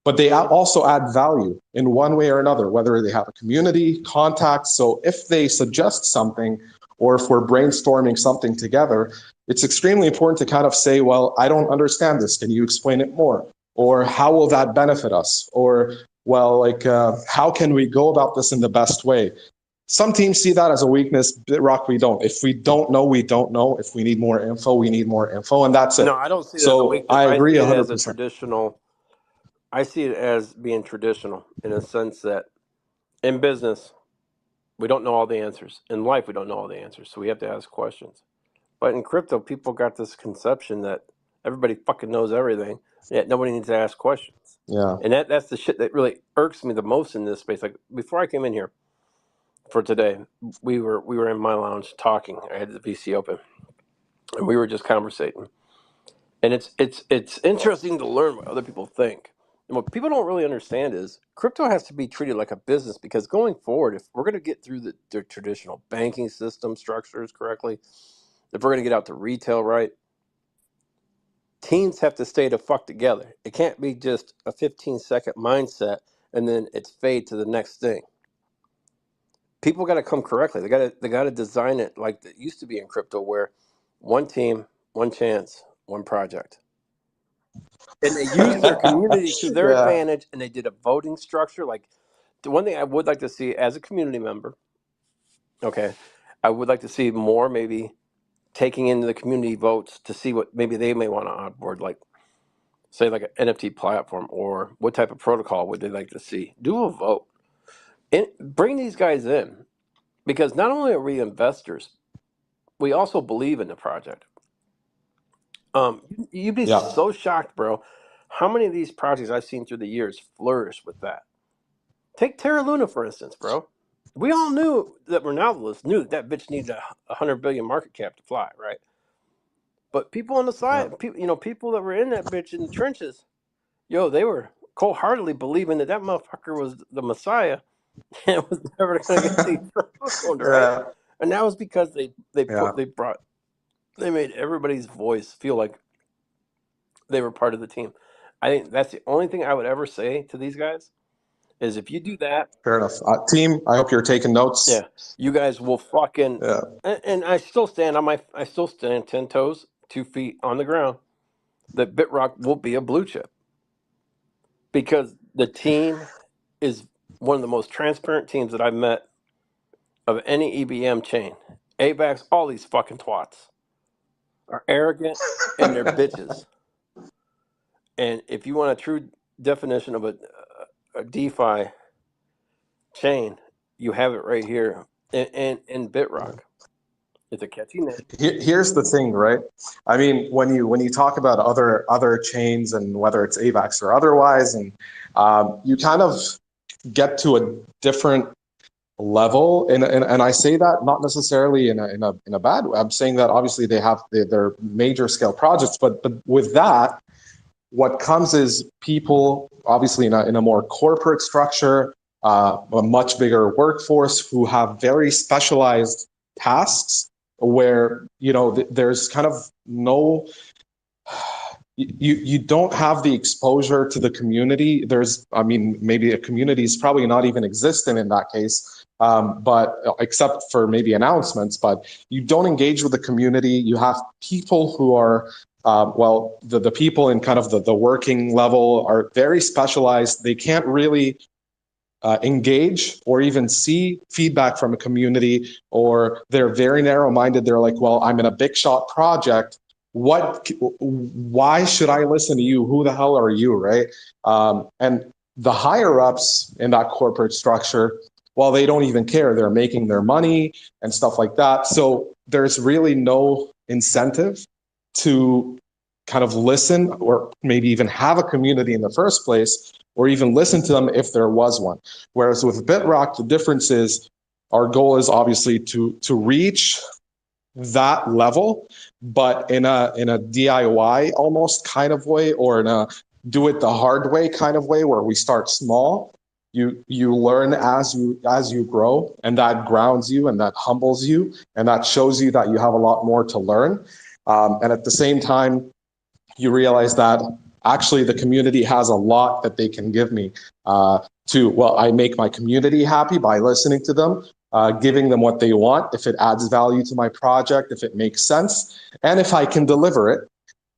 but they also add value in one way or another, whether they have a community contact. So if they suggest something, or if we're brainstorming something together, it's extremely important to kind of say, well, I don't understand this. Can you explain it more? Or how will that benefit us? Or, well, like, how can we go about this in the best way? Some teams see that as a weakness. Bitrock, we don't. If we don't know, we don't know. If we need more info, we need more info, and that's it. No, I don't see it as a So weakness. I agree see it as a 100%. traditional. I see it as being traditional in a sense that in business, we don't know all the answers. In life, we don't know all the answers, so we have to ask questions. But in crypto, people got this conception that everybody fucking knows everything, yet nobody needs to ask questions. Yeah. And that's the shit that really irks me the most in this space. Like, before I came in here for today, we were in my lounge talking. I had the VC open, and we were just conversating. And it's interesting to learn what other people think. And what people don't really understand is crypto has to be treated like a business, because going forward, if we're going to get through the traditional banking system structures correctly, if we're going to get out to retail right, teams have to stay the fuck together. It can't be just a 15-second mindset and then it's fade to the next thing. People got to come correctly. They got to design it like it used to be in crypto, where one team, one chance, one project. And they used their community to their Yeah. advantage, and they did a voting structure. Like, the one thing I would like to see as a community member, okay, I would like to see more maybe taking into the community votes to see what maybe they may want to onboard, like, say, like an NFT platform, or what type of protocol would they like to see. Do a vote and bring these guys in, because not only are we investors, we also believe in the project. You'd be Yeah. so shocked, bro, how many of these projects I've seen through the years flourish with that. Take Terra Luna, for instance, bro. We all knew that Ronaldo knew that bitch needed a 100 billion market cap to fly, right? But people on the Yeah. side, people that were in that bitch in the trenches, they were cold-heartedly believing that motherfucker was the Messiah and was never going to get dethroned, right? Yeah. And that was because they Yeah. made everybody's voice feel like they were part of the team. I think that's the only thing I would ever say to these guys is, if you do that, Fair enough. Team, I hope you're taking notes. yeah, you guys will fucking. Yeah. And I still stand 10 toes, 2 feet on the ground, that Bitrock will be a blue chip, because the team is one of the most transparent teams that I've met of any EBM chain. AVAX, all these fucking twats are arrogant and they're bitches. And if you want a true definition of a DeFi chain, you have it right here in Bitrock. It's a catchy name. Here's the thing, right? I mean, when you talk about other chains, and whether it's AVAX or otherwise, and you kind of get to a different level, and I say that not necessarily in a bad way. I'm saying that obviously they have their major scale projects, but with that, what comes is people obviously in a more corporate structure, a much bigger workforce, who have very specialized tasks, where there's kind of no you don't have the exposure to the community. I mean, maybe a community is probably not even existent in that case, but except for maybe announcements, but you don't engage with the community. You have people who are, the people in kind of the working level are very specialized. They can't really engage or even see feedback from a community, or they're very narrow-minded. They're like, well, I'm in a big shot project. Why should I listen to you? Who the hell are you, right? And the higher ups in that corporate structure, well, they don't even care. They're making their money and stuff like that. So there's really no incentive to kind of listen, or maybe even have a community in the first place, or even listen to them if there was one. Whereas with Bitrock, the difference is our goal is obviously to reach that level, but in a DIY almost kind of way, or in a do it the hard way kind of way, where we start small. You learn as you grow, and that grounds you and that humbles you, and that shows you that you have a lot more to learn. And at the same time, you realize that actually the community has a lot that they can give me I make my community happy by listening to them, giving them what they want, if it adds value to my project, if it makes sense, and if I can deliver it.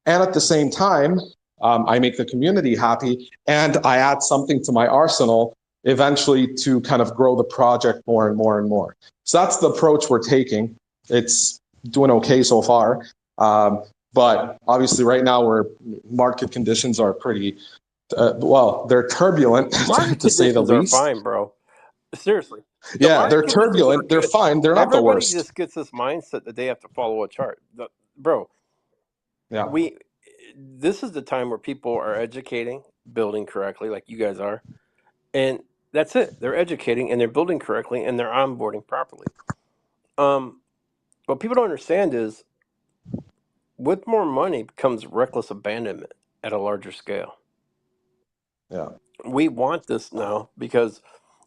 And at the same time, I make the community happy, and I add something to my arsenal eventually to kind of grow the project more and more and more. So that's the approach we're taking. It's doing okay so far. But obviously right now market conditions are pretty, they're turbulent Market to say the conditions are least. fine, bro. Seriously. Yeah, they're Conditions are turbulent. They're good. fine. They're not the Everybody worst. just gets this mindset that they have to follow a chart. Bro, Yeah. this is the time where people are educating, building correctly, like you guys are. And that's it. They're educating and they're building correctly and they're onboarding properly. What people don't understand is with more money comes reckless abandonment at a larger scale. Yeah. We want this now because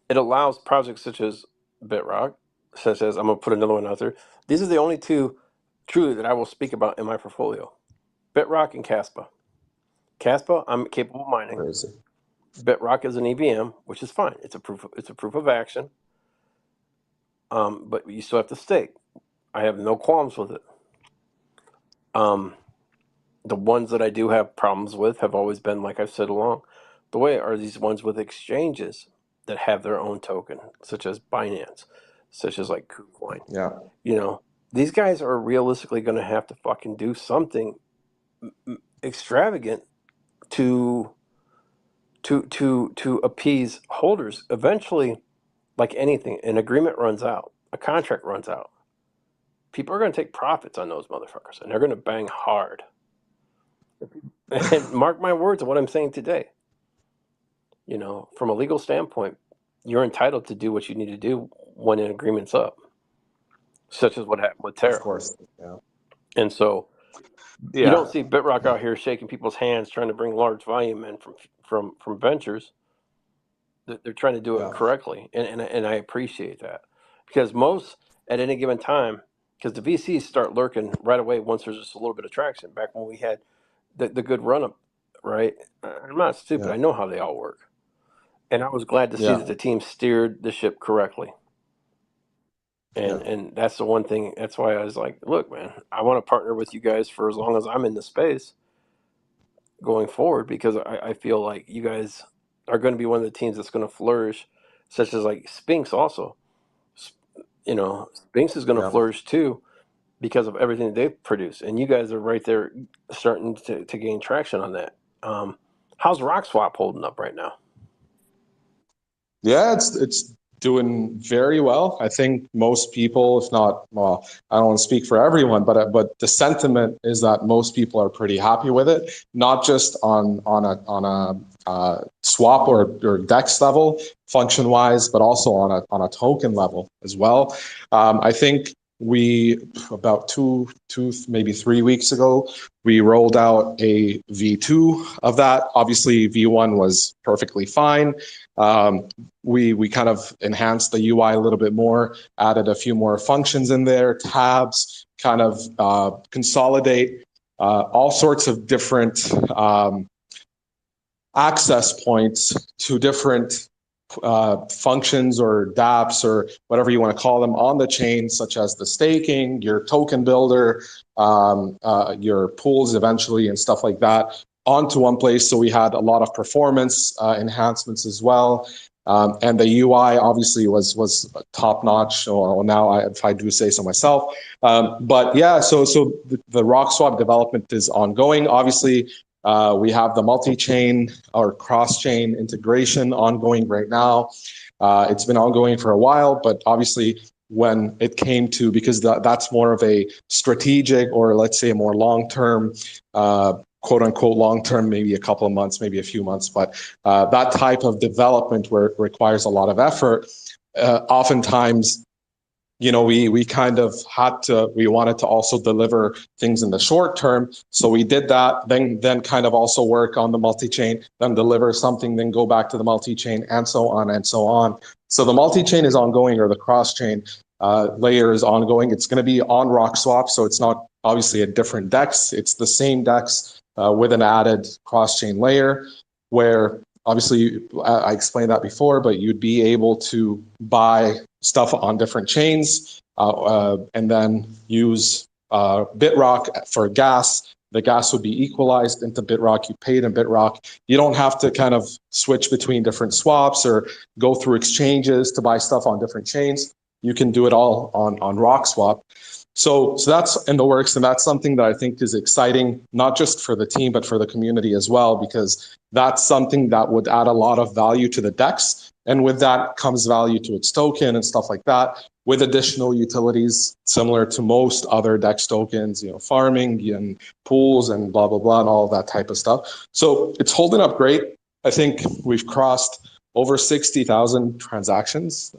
it allows projects such as Bitrock, such as, I'm going to put another one out there. These are the only two truly that I will speak about in my portfolio. Bitrock and Caspa. Caspa, I'm capable of mining. Crazy. Bitrock is an EVM, which is fine. It's a proof of action. But you still have to stake. I have no qualms with it. The ones that I do have problems with have always been, like I've said along the way, are these ones with exchanges that have their own token, such as Binance, such as like KuCoin. Yeah. These guys are realistically going to have to fucking do something extravagant to appease holders. Eventually, like anything, an agreement runs out, a contract runs out. People are going to take profits on those motherfuckers, and they're going to bang hard. And mark my words of what I'm saying today. From a legal standpoint, you're entitled to do what you need to do when an agreement's up, such as what happened with Terra. Of course. Yeah. And so you don't see Bitrock out here shaking people's hands trying to bring large volume in from ventures. They're trying to do it correctly, and I appreciate that, because most at any given time, because the VCs start lurking right away once there's just a little bit of traction. Back when we had the good run up, right? I'm not stupid. I know how they all work, and I was glad to see that the team steered the ship correctly. And that's the one thing. That's why I was like, look, man, I want to partner with you guys for as long as I'm in the space going forward, because I feel like you guys are going to be one of the teams that's going to flourish, such as like Spinks also. Spinks is going to flourish too because of everything that they produce. And you guys are right there starting to gain traction on that. How's RockSwap holding up right now? Yeah, it's doing very well. I think most people, if not, well, I don't want to speak for everyone, but the sentiment is that most people are pretty happy with it, not just on a swap or DEX level, function wise, but also on a token level as well. I think we about two maybe 3 weeks ago, we rolled out a V2 of that. Obviously, V1 was perfectly fine. We kind of enhanced the UI a little bit more, added a few more functions in there, tabs, kind of consolidate all sorts of different access points to different functions or dApps or whatever you want to call them on the chain, such as the staking, your token builder, your pools eventually, and stuff like that, onto one place. So we had a lot of performance enhancements as well. And the UI obviously was top notch. Well, now, if I do say so myself. But yeah, so the RockSwap development is ongoing. Obviously, we have the multi-chain or cross-chain integration ongoing right now. It's been ongoing for a while, but obviously when it came to, because that's more of a strategic, or let's say a more long-term, quote unquote long-term, maybe a couple of months, maybe a few months, but that type of development where it requires a lot of effort, oftentimes, we kind of we wanted to also deliver things in the short term. So we did that, then kind of also work on the multi-chain, then deliver something, then go back to the multi-chain, and so on and so on. So the multi-chain is ongoing, or the cross-chain layer is ongoing. It's going to be on RockSwap, so it's not obviously a different DEX. It's the same DEX with an added cross-chain layer, where obviously I explained that before, but you'd be able to buy stuff on different chains and then use Bitrock for gas. The gas would be equalized into Bitrock. You paid in Bitrock. You don't have to kind of switch between different swaps or go through exchanges to buy stuff on different chains. You can do it all on RockSwap. So that's in the works, and that's something that I think is exciting, not just for the team, but for the community as well, because that's something that would add a lot of value to the DEX. And with that comes value to its token and stuff like that, with additional utilities similar to most other DEX tokens, farming and pools and blah, blah, blah, and all of that type of stuff. So it's holding up great. I think we've crossed over 60,000 transactions.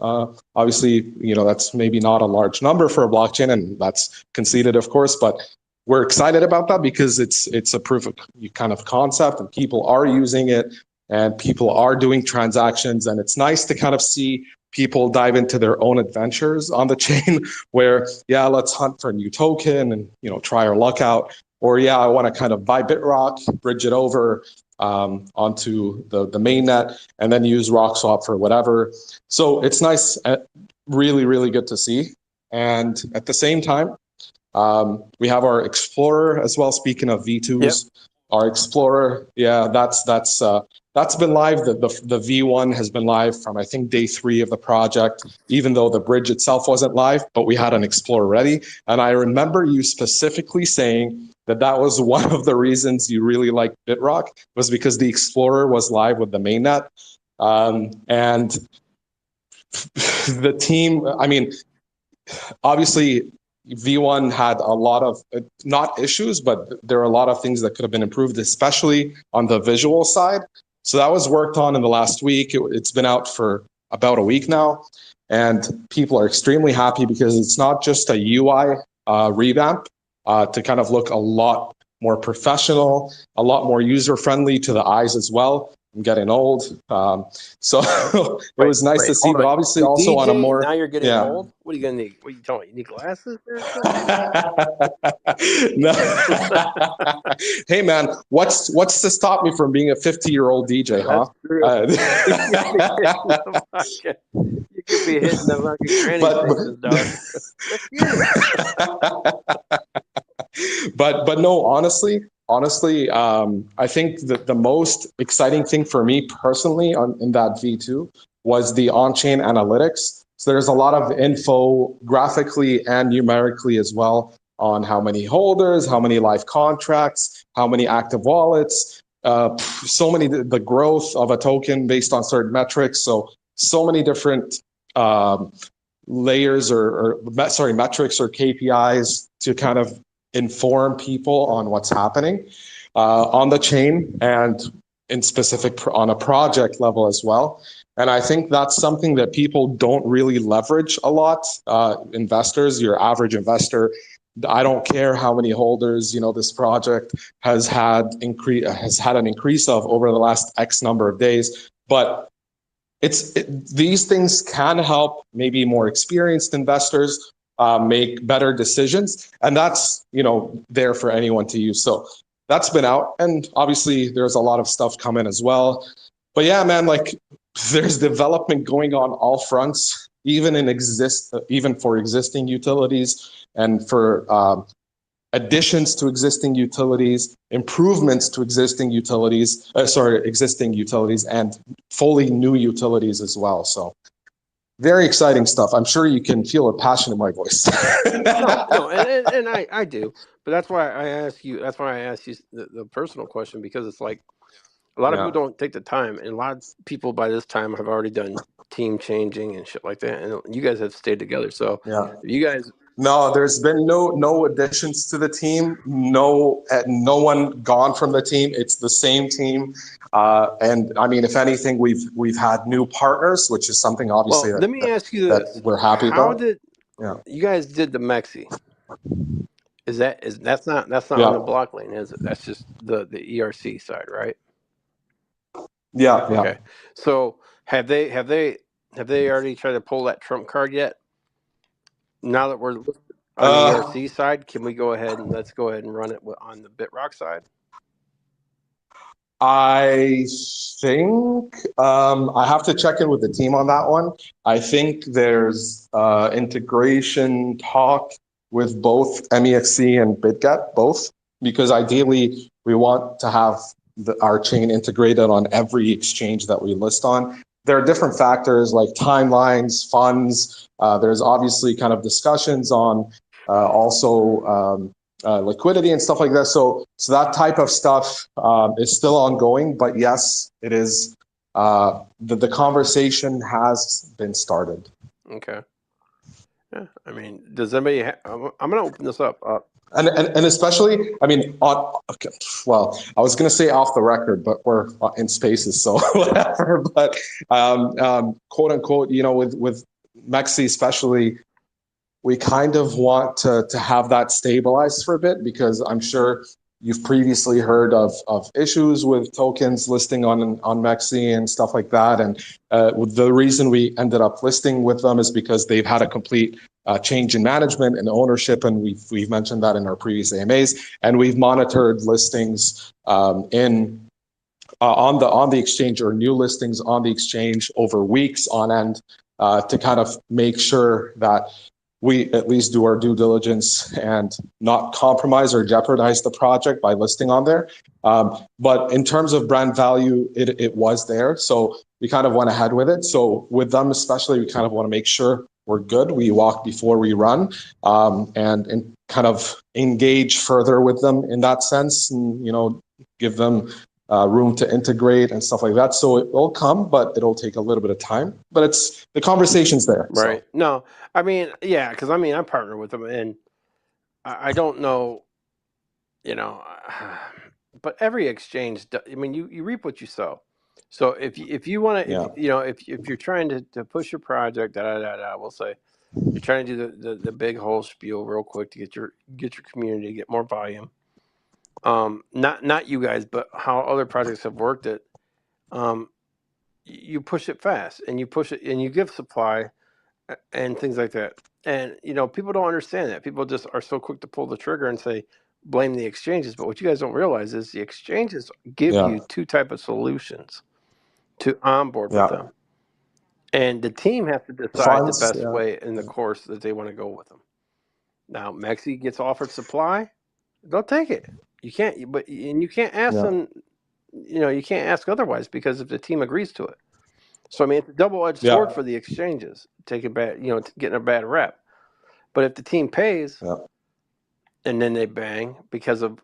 Obviously, that's maybe not a large number for a blockchain, and that's conceded, of course, but we're excited about that because it's a proof of kind of concept, and people are using it, and people are doing transactions, and it's nice to kind of see people dive into their own adventures on the chain where, yeah, let's hunt for a new token and, try our luck out. Or, yeah, I want to kind of buy Bitrock, bridge it over onto the mainnet, and then use RockSwap for whatever. So it's nice, really, really good to see. And at the same time, we have our Explorer as well. Speaking of V2s, yep. Our Explorer, yeah, that's been live. The V1 has been live from, I think, day 3 of the project, even though the bridge itself wasn't live, but we had an Explorer ready. And I remember you specifically saying that was one of the reasons you really liked Bitrock, was because the Explorer was live with the mainnet. And the team, I mean, obviously, V1 had a lot of, not issues, but there are a lot of things that could have been improved, especially on the visual side. So that was worked on in the last week. It's been out for about a week now, and people are extremely happy because it's not just a UI revamp to kind of look a lot more professional, a lot more user-friendly to the eyes as well. I'm getting old. So it was nice to see, but obviously also DJ, on a more... Now you're getting old? What are you going to need? What are you telling me? You need glasses or something? Hey, man, what's to stop me from being a 50-year-old DJ, huh? You could be hitting the fucking granny faces, dog. But no, honestly, I think that the most exciting thing for me personally in that V2 was the on-chain analytics. So there's a lot of info graphically and numerically as well on how many holders, how many live contracts, how many active wallets, so many, the growth of a token based on certain metrics. So many different layers metrics or KPIs to kind of inform people on what's happening on the chain, and in specific on a project level as well. And I think that's something that people don't really leverage a lot. Investors, your average investor, I don't care how many holders this project has had an increase of over the last X number of days, but these things can help maybe more experienced investors make better decisions, and that's there for anyone to use. So that's been out, and obviously there's a lot of stuff coming as well. But yeah, man, like there's development going on all fronts, even for existing utilities and for additions to existing utilities, improvements to existing utilities, and fully new utilities as well. So very exciting stuff. I'm sure you can feel a passion in my voice. No, and I do, but that's why I ask you. That's why I ask you the personal question, because it's like a lot of people Yeah. don't take the time, and a lot of people by this time have already done team changing and shit like that, and you guys have stayed together. So Yeah. if you guys, No, there's been no additions to the team. No one gone from the team. It's the same team. And I mean, if anything, we've had new partners, which is something obviously well, let me ask you that this: we're happy how about. did Yeah. you guys did the Mexi? That's not on the Yeah. BlockChain, is it? That's just the ERC side, right? Yeah. Yeah. Okay. So have they already tried to pull that trump card yet? Now that we're listed on the Uh, ERC side, can we go ahead and let's go ahead and run it on the Bitrock side? I think I have to check in with the team on that one. I think there's integration talk with both MEXC and BitGet, both, because ideally we want to have our chain integrated on every exchange that we list on. There are different factors like timelines, funds. There's obviously kind of discussions on also liquidity and stuff like that. So that type of stuff is still ongoing, but yes, it is. The conversation has been started. Okay. Yeah. I mean, does anybody? I'm going to open this up. And especially, I mean, okay, well, I was going to say off the record, but we're in spaces, so whatever. But quote unquote, with Mexi especially, we kind of want to have that stabilized for a bit, because I'm sure you've previously heard of issues with tokens listing on Mexi and stuff like that. And the reason we ended up listing with them is because they've had a complete change in management and ownership, and we've mentioned that in our previous AMAs. And we've monitored listings on the exchange, or new listings on the exchange, over weeks on end, to kind of make sure that we at least do our due diligence and not compromise or jeopardize the project by listing on there. But in terms of brand value, it was there. So we kind of went ahead with it. So with them especially, we kind of want to make sure we're good. We walk before we run, and kind of engage further with them in that sense, and give them room to integrate and stuff like that. So it will come, but it'll take a little bit of time. But it's the conversation's there. Right. So. No, I mean, yeah, because I partner with them, and I don't know, you know, but every exchange, I mean, you reap what you sow. So if you want to, Yeah. if you're trying to push your project, we'll say you're trying to do the big whole spiel real quick to get your community, get more volume. Not you guys, but how other projects have worked it. You push it fast, and you push it, and you give supply and things like that. And people don't understand that. People just are so quick to pull the trigger and say blame the exchanges. But what you guys don't realize is the exchanges give Yeah. you two type of solutions to onboard with Yeah. them, and the team has to decide the Funds. best Yeah. way in the course that they want to go with them. Now, Mexi gets offered supply, they'll take it. You can't, and you can't ask Yeah. them. You can't ask otherwise, because if the team agrees to it. So I mean, it's a double-edged sword Yeah. for the exchanges, taking bad, getting a bad rep. But if the team pays Yeah. and then they bang because of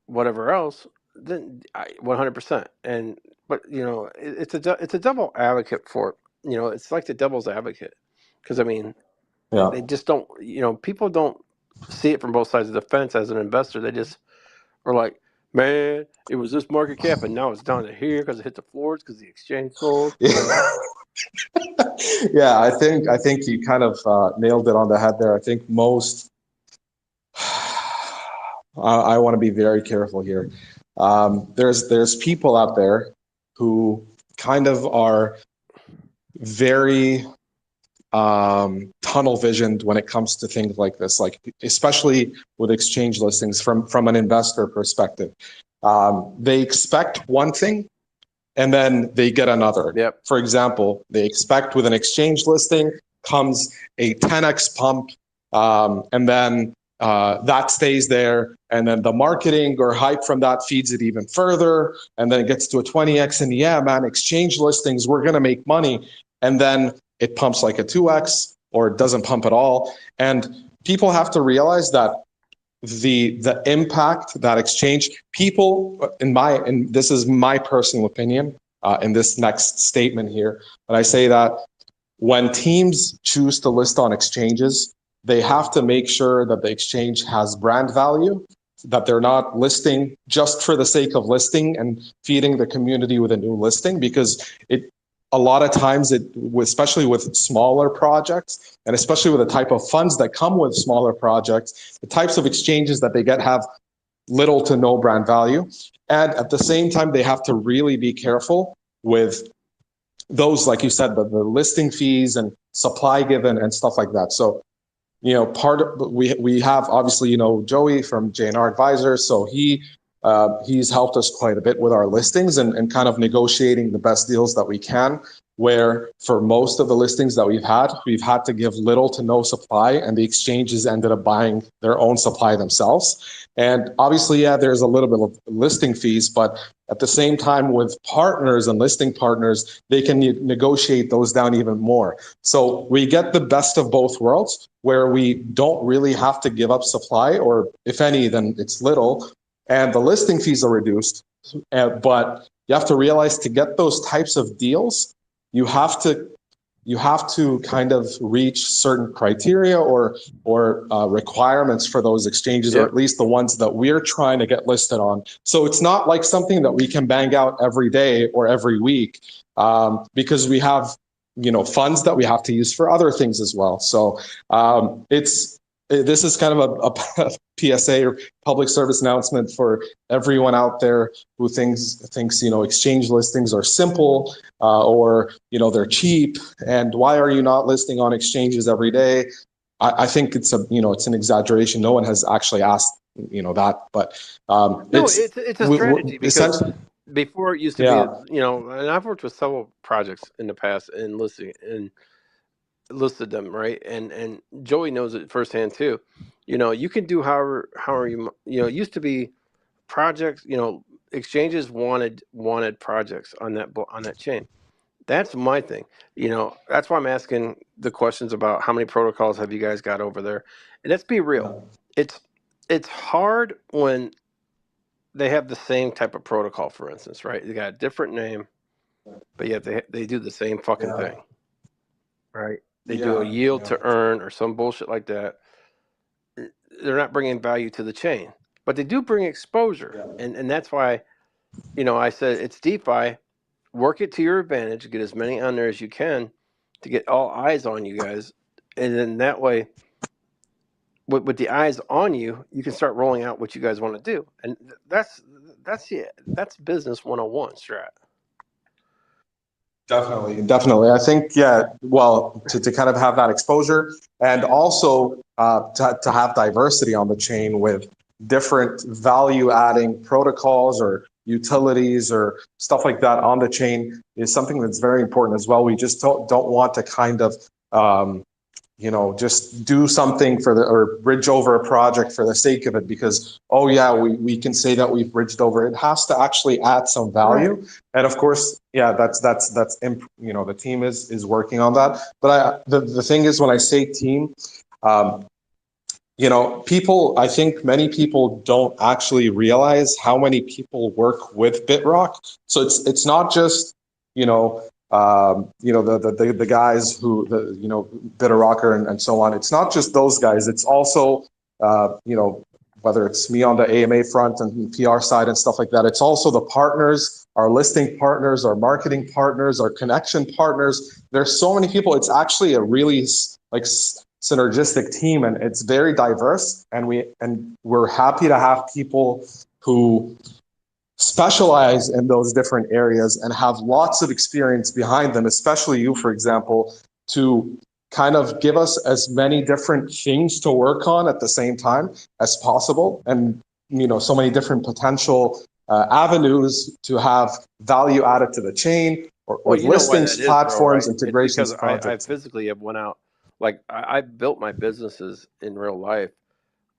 whatever else, then 100%. And but it's a double advocate for it. It's like the devil's advocate, because I mean Yeah. they just don't. People don't see it from both sides of the fence as an investor. They just are like, man, it was this market cap and now it's down to here because it hit the floors because the exchange sold. Yeah. Yeah. I think you kind of nailed it on the head there. I think most. I want to be very careful here. There's people out there who kind of are very tunnel visioned when it comes to things like this, like especially with exchange listings from an investor perspective. They expect one thing and then they get another. Yep. For example, they expect with an exchange listing comes a 10x pump, and then that stays there, and then the marketing or hype from that feeds it even further, and then it gets to a 20x, and yeah, man, exchange listings, we're going to make money, and then it pumps like a 2x, or it doesn't pump at all. And people have to realize that the impact that exchange people and this is my personal opinion in this next statement here, but I say that when teams choose to list on exchanges, they have to make sure that the exchange has brand value, that they're not listing just for the sake of listing and feeding the community with a new listing, because a lot of times, especially with smaller projects, and especially with the type of funds that come with smaller projects, the types of exchanges that they get have little to no brand value. And at the same time, they have to really be careful with those, like you said, the listing fees and supply given and stuff like that. So, we have obviously, Joey from JNR Advisors. So he's helped us quite a bit with our listings and kind of negotiating the best deals that we can, where for most of the listings that we've had to give little to no supply, and the exchanges ended up buying their own supply themselves. And obviously, yeah, there's a little bit of listing fees, but at the same time, with partners and listing partners, they can negotiate those down even more. So we get the best of both worlds, where we don't really have to give up supply, or if any, then it's little, and the listing fees are reduced. But you have to realize, to get those types of deals, you have to kind of reach certain criteria or requirements for those exchanges, or at least the ones that we're trying to get listed on. So it's not like something that we can bang out every day or every week, because we have funds that we have to use for other things as well. So this is kind of a PSA or public service announcement for everyone out there who thinks exchange listings are simple, or they're cheap, and why are you not listing on exchanges every day? I think it's an exaggeration. No one has actually asked that, but it's a strategy, because before it used to be and I've worked with several projects in the past and listed them, right, and Joey knows it firsthand too. You can do however it used to be projects. Exchanges wanted projects on that chain. That's my thing. That's why I'm asking the questions about how many protocols have you guys got over there. And let's be real, it's hard when they have the same type of protocol. For instance, right, they got a different name, but yet they do the same fucking thing, right? They do a yield to earn or some bullshit like that. They're not bringing value to the chain, but they do bring exposure. And that's why, I said it's DeFi. Work it to your advantage. Get as many on there as you can to get all eyes on you guys. And then that way, with the eyes on you, you can start rolling out what you guys want to do. And that's business 101, Strat. Definitely. I think, well, to kind of have that exposure, and also to have diversity on the chain with different value adding protocols or utilities or stuff like that on the chain is something that's very important as well. We just don't want to kind of just do something or bridge over a project for the sake of it, because, we can say that we've bridged over. It has to actually add some value. Right. And of course, that's the team is working on that. But the thing is, when I say team, I think many people don't actually realize how many people work with Bitrock. So it's not just, the guys who, Bitrocker and so on. It's not just those guys. It's also, whether it's me on the AMA front and PR side and stuff like that. It's also the partners, our listing partners, our marketing partners, our connection partners. There's so many people. It's actually a really synergistic team, and it's very diverse. And we're happy to have people who specialize in those different areas and have lots of experience behind them, especially you, for example, to kind of give us as many different things to work on at the same time as possible, and so many different potential avenues to have value added to the chain, or Well, with you know why listings, that is, bro, platforms, right? It's integrations, because I projects. physically have went out, like I built my businesses in real life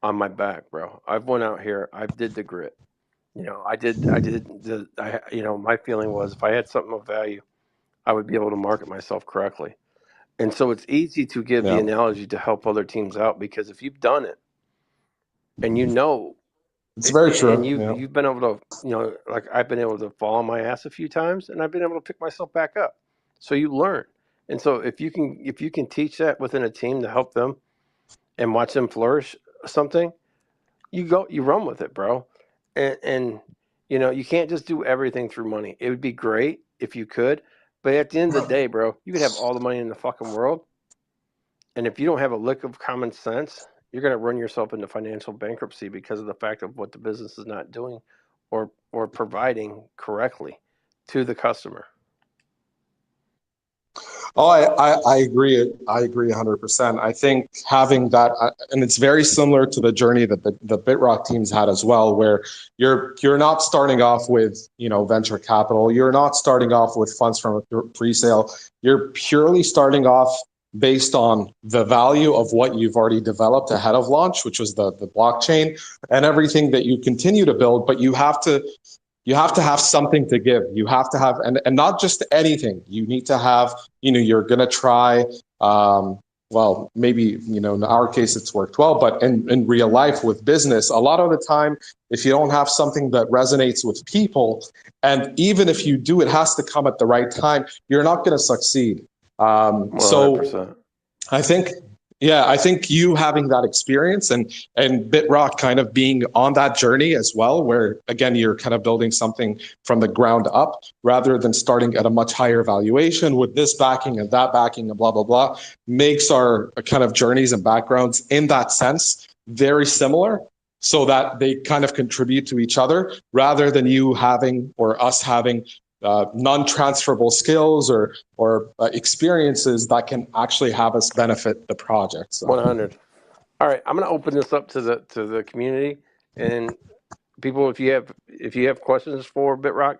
on my back, bro. I've went out here, I did the grit. My feeling was if I had something of value, I would be able to market myself correctly. And so it's easy to give the Yeah, analogy to help other teams out because if you've done it and you know, it's very and true. Yeah. you've been able to, like I've been able to fall on my ass a few times and I've been able to pick myself back up. So you learn. And so if you can teach that within a team to help them and watch them flourish something, you run with it, bro. And you can't just do everything through money. It would be great if you could, but at the end of the day, bro, you could have all the money in the fucking world, and if you don't have a lick of common sense, you're going to run yourself into financial bankruptcy because of the fact of what the business is not doing or providing correctly to the customer. Oh, I agree. I agree 100%. I think having that, and it's very similar to the journey that the Bitrock teams had as well, where you're not starting off with venture capital. You're not starting off with funds from a pre-sale. You're purely starting off based on the value of what you've already developed ahead of launch, which was the blockchain and everything that you continue to build. But you have to have something to give. You have to have, and not just anything. You need to have, you're going to try, well, maybe, in our case, it's worked well, but in real life with business, a lot of the time, if you don't have something that resonates with people, and even if you do, it has to come at the right time, you're not going to succeed. So 100%. I think, yeah, I think you having that experience and Bitrock kind of being on that journey as well, where again you're kind of building something from the ground up rather than starting at a much higher valuation with this backing and that backing and blah blah blah, makes our kind of journeys and backgrounds in that sense very similar, so that they kind of contribute to each other rather than you having or us having non-transferable skills or experiences that can actually have us benefit the project. So 100. All right, I'm going to open this up to the community and people. If you have questions for Bitrock,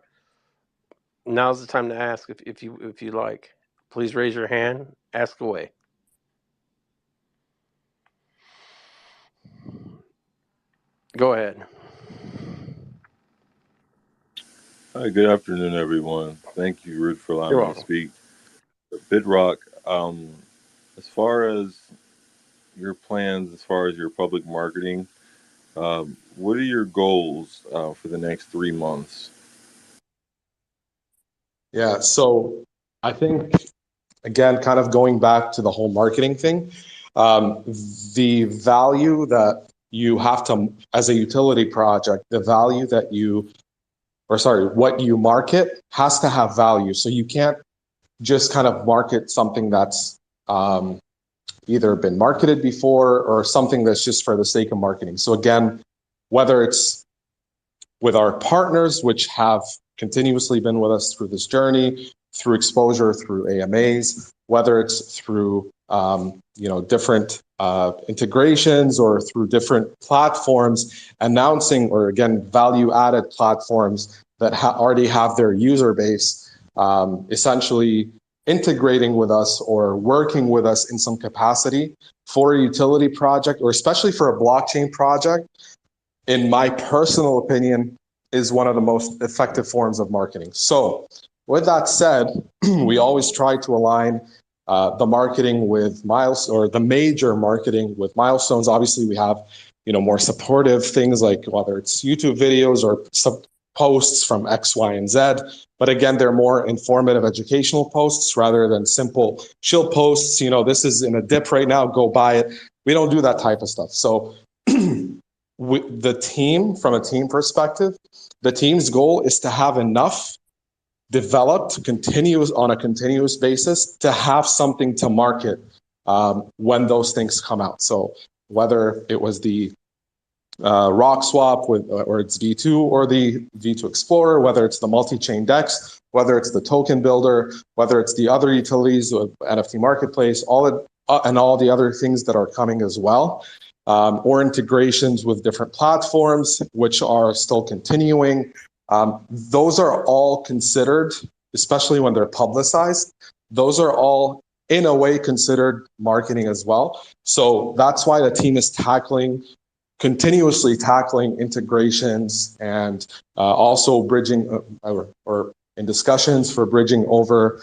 now's the time to ask. If you like, please raise your hand. Ask away. Go ahead. Hi, good afternoon, everyone. Thank you, Ruth, for You're allowing me to welcome. speak. Bitrock, as far as your plans, as far as your public marketing, what are your goals for the next 3 months? yeah, so I think again, kind of going back to the whole marketing thing, the value that you have to, as a utility project, the value that what you market has to have value. So you can't just kind of market something that's either been marketed before or something that's just for the sake of marketing. So again, whether it's with our partners, which have continuously been with us through this journey, through exposure, through AMAs, whether it's through different integrations or through different platforms announcing, or again, value-added platforms that already have their user base, essentially integrating with us or working with us in some capacity for a utility project, or especially for a blockchain project, in my personal opinion, is one of the most effective forms of marketing. So with that said, we always try to align the marketing with or the major marketing with milestones. Obviously, we have more supportive things like whether it's YouTube videos or posts from X, Y, and Z. But again, they're more informative educational posts rather than simple chill posts. This is in a dip right now, go buy it. We don't do that type of stuff. So the team, from a team perspective, the team's goal is to have enough developed on a continuous basis to have something to market when those things come out. So whether it was the rock swap or it's V2 or the V2 Explorer, whether it's the multi-chain DEX, whether it's the token builder, whether it's the other utilities, NFT marketplace, all and all the other things that are coming as well, or integrations with different platforms, which are still continuing. Those are all considered, especially when they're publicized, those are all in a way considered marketing as well. So that's why the team is continuously tackling integrations and also bridging or in discussions for bridging over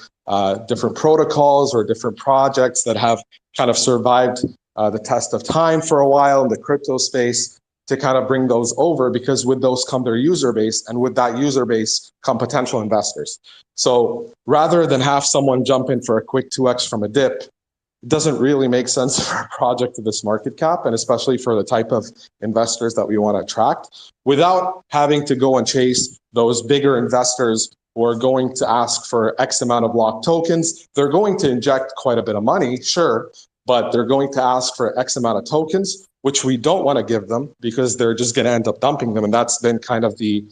different protocols or different projects that have kind of survived the test of time for a while in the crypto space, to kind of bring those over, because with those come their user base, and with that user base come potential investors. So rather than have someone jump in for a quick 2x from a dip, it doesn't really make sense for a project of this market cap, and especially for the type of investors that we want to attract, without having to go and chase those bigger investors who are going to ask for X amount of locked tokens. They're going to inject quite a bit of money, sure, but they're going to ask for X amount of tokens, which we don't want to give them because they're just going to end up dumping them. And that's been kind of the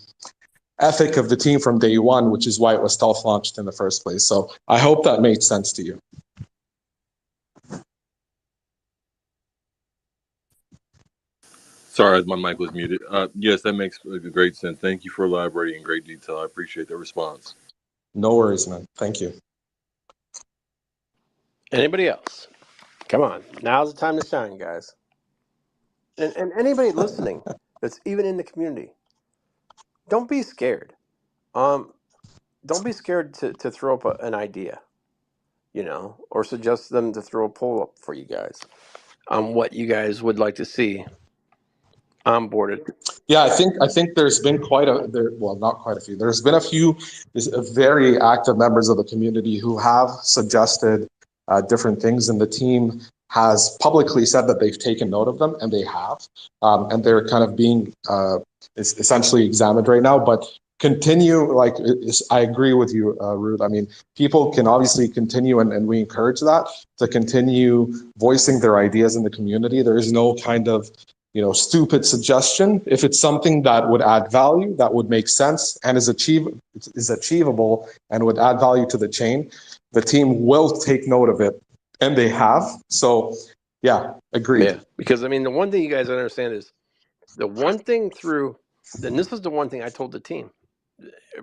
ethic of the team from day one, which is why it was stealth launched in the first place. So I hope that made sense to you. Sorry, my mic was muted. Yes, that makes great sense. Thank you for elaborating in great detail. I appreciate the response. No worries, man. Thank you. Anybody else? Come on, now's the time to shine, guys. And anybody listening that's even in the community, don't be scared. Don't be scared to throw up an idea, or suggest them to throw a poll up for you guys on what you guys would like to see onboarded. Yeah, I think there's been not quite a few. There's been a few very active members of the community who have suggested different things, and the team has publicly said that they've taken note of them, and they have, and they're kind of being essentially examined right now. But continue, I agree with you, Ruth. I mean, people can obviously continue, and we encourage that, to continue voicing their ideas in the community. There is no kind of stupid suggestion. If it's something that would add value, that would make sense, and is achievable and would add value to the chain, the team will take note of it, and they have. So yeah, agreed. Yeah, because the one thing you guys understand is the one thing and this is the one thing I told the team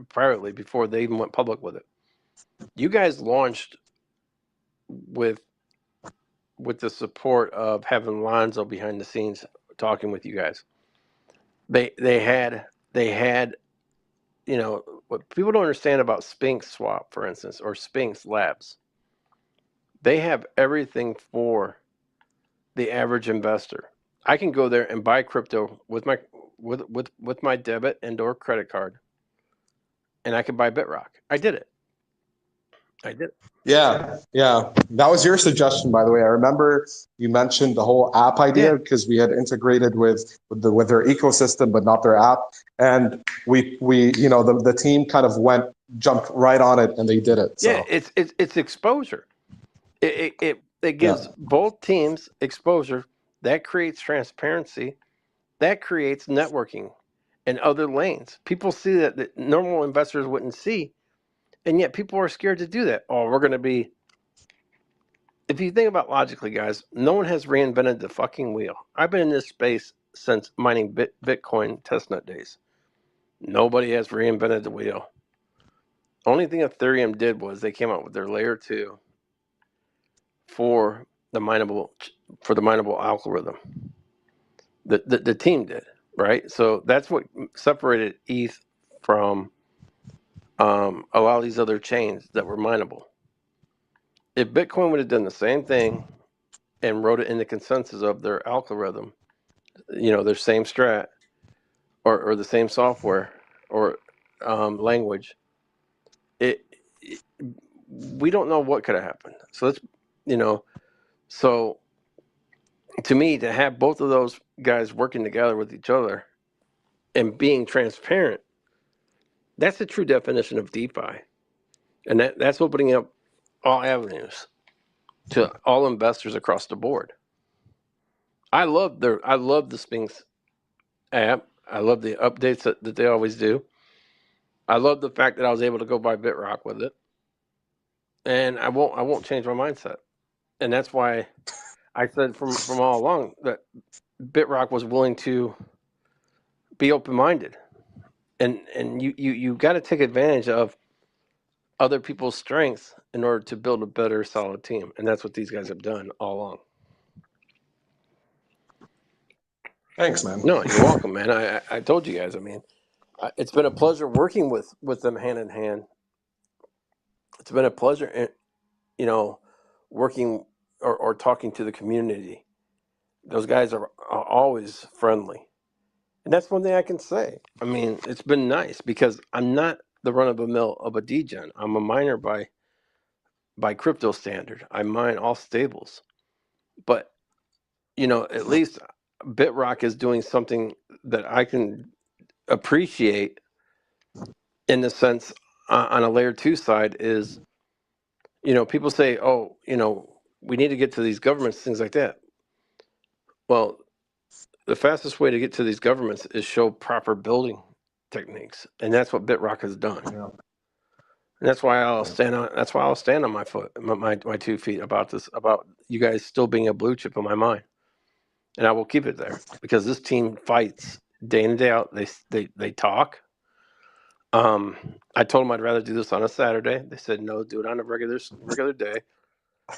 privately before they even went public with it. You guys launched with the support of having Lonzo behind the scenes talking with you guys. They had what people don't understand about Sphinx Swap, for instance, or Sphinx Labs. They have everything for the average investor. I can go there and buy crypto with my debit and or credit card, and I can buy Bitrock. I did it. Yeah. That was your suggestion, by the way. I remember you mentioned the whole app idea, because we had integrated with their ecosystem, but not their app. And we the team kind of jumped right on it, and they did it. So. Yeah, it's exposure. It gives both teams exposure. That creates transparency. That creates networking in other lanes. People see that normal investors wouldn't see, and yet people are scared to do that. Oh, we're going to be. If you think about logically, guys, no one has reinvented the fucking wheel. I've been in this space since mining Bitcoin testnet days. Nobody has reinvented the wheel. Only thing Ethereum did was they came out with their layer 2 for the mineable algorithm. The team did, right? So that's what separated ETH from a lot of these other chains that were mineable. If Bitcoin would have done the same thing and wrote it in the consensus of their algorithm, their same strat or the same software or language, we don't know what could have happened. So so to me, to have both of those guys working together with each other and being transparent, that's the true definition of DeFi. And that's opening up all avenues to all investors across the board. I love the Sphinx app. I love the updates that they always do. I love the fact that I was able to go buy Bitrock with it. And I won't change my mindset. and that's why I said from all along that Bitrock was willing to be open minded, and you got to take advantage of other people's strengths in order to build a better, solid team, and that's what these guys have done all along. Thanks, man. No, you're welcome, man. I told you guys. I mean, it's been a pleasure working with them hand in hand. It's been a pleasure, you know, working or talking to the community. Those guys are always friendly, and that's one thing I can say. I mean, it's been nice because I'm not the run of the mill of a degen. I'm a miner by crypto standard. I mine all stables, but at least Bitrock is doing something that I can appreciate in the sense on a layer 2 side is, people say, oh, we need to get to these governments, things like that. Well, the fastest way to get to these governments is show proper building techniques, and that's what Bitrock has done. Yeah. And that's why I'll stand on. That's why I'll stand on my 2 feet about this, about you guys still being a blue chip in my mind, and I will keep it there because this team fights day in and day out. They talk. I told them I'd rather do this on a Saturday. They said no, do it on a regular day.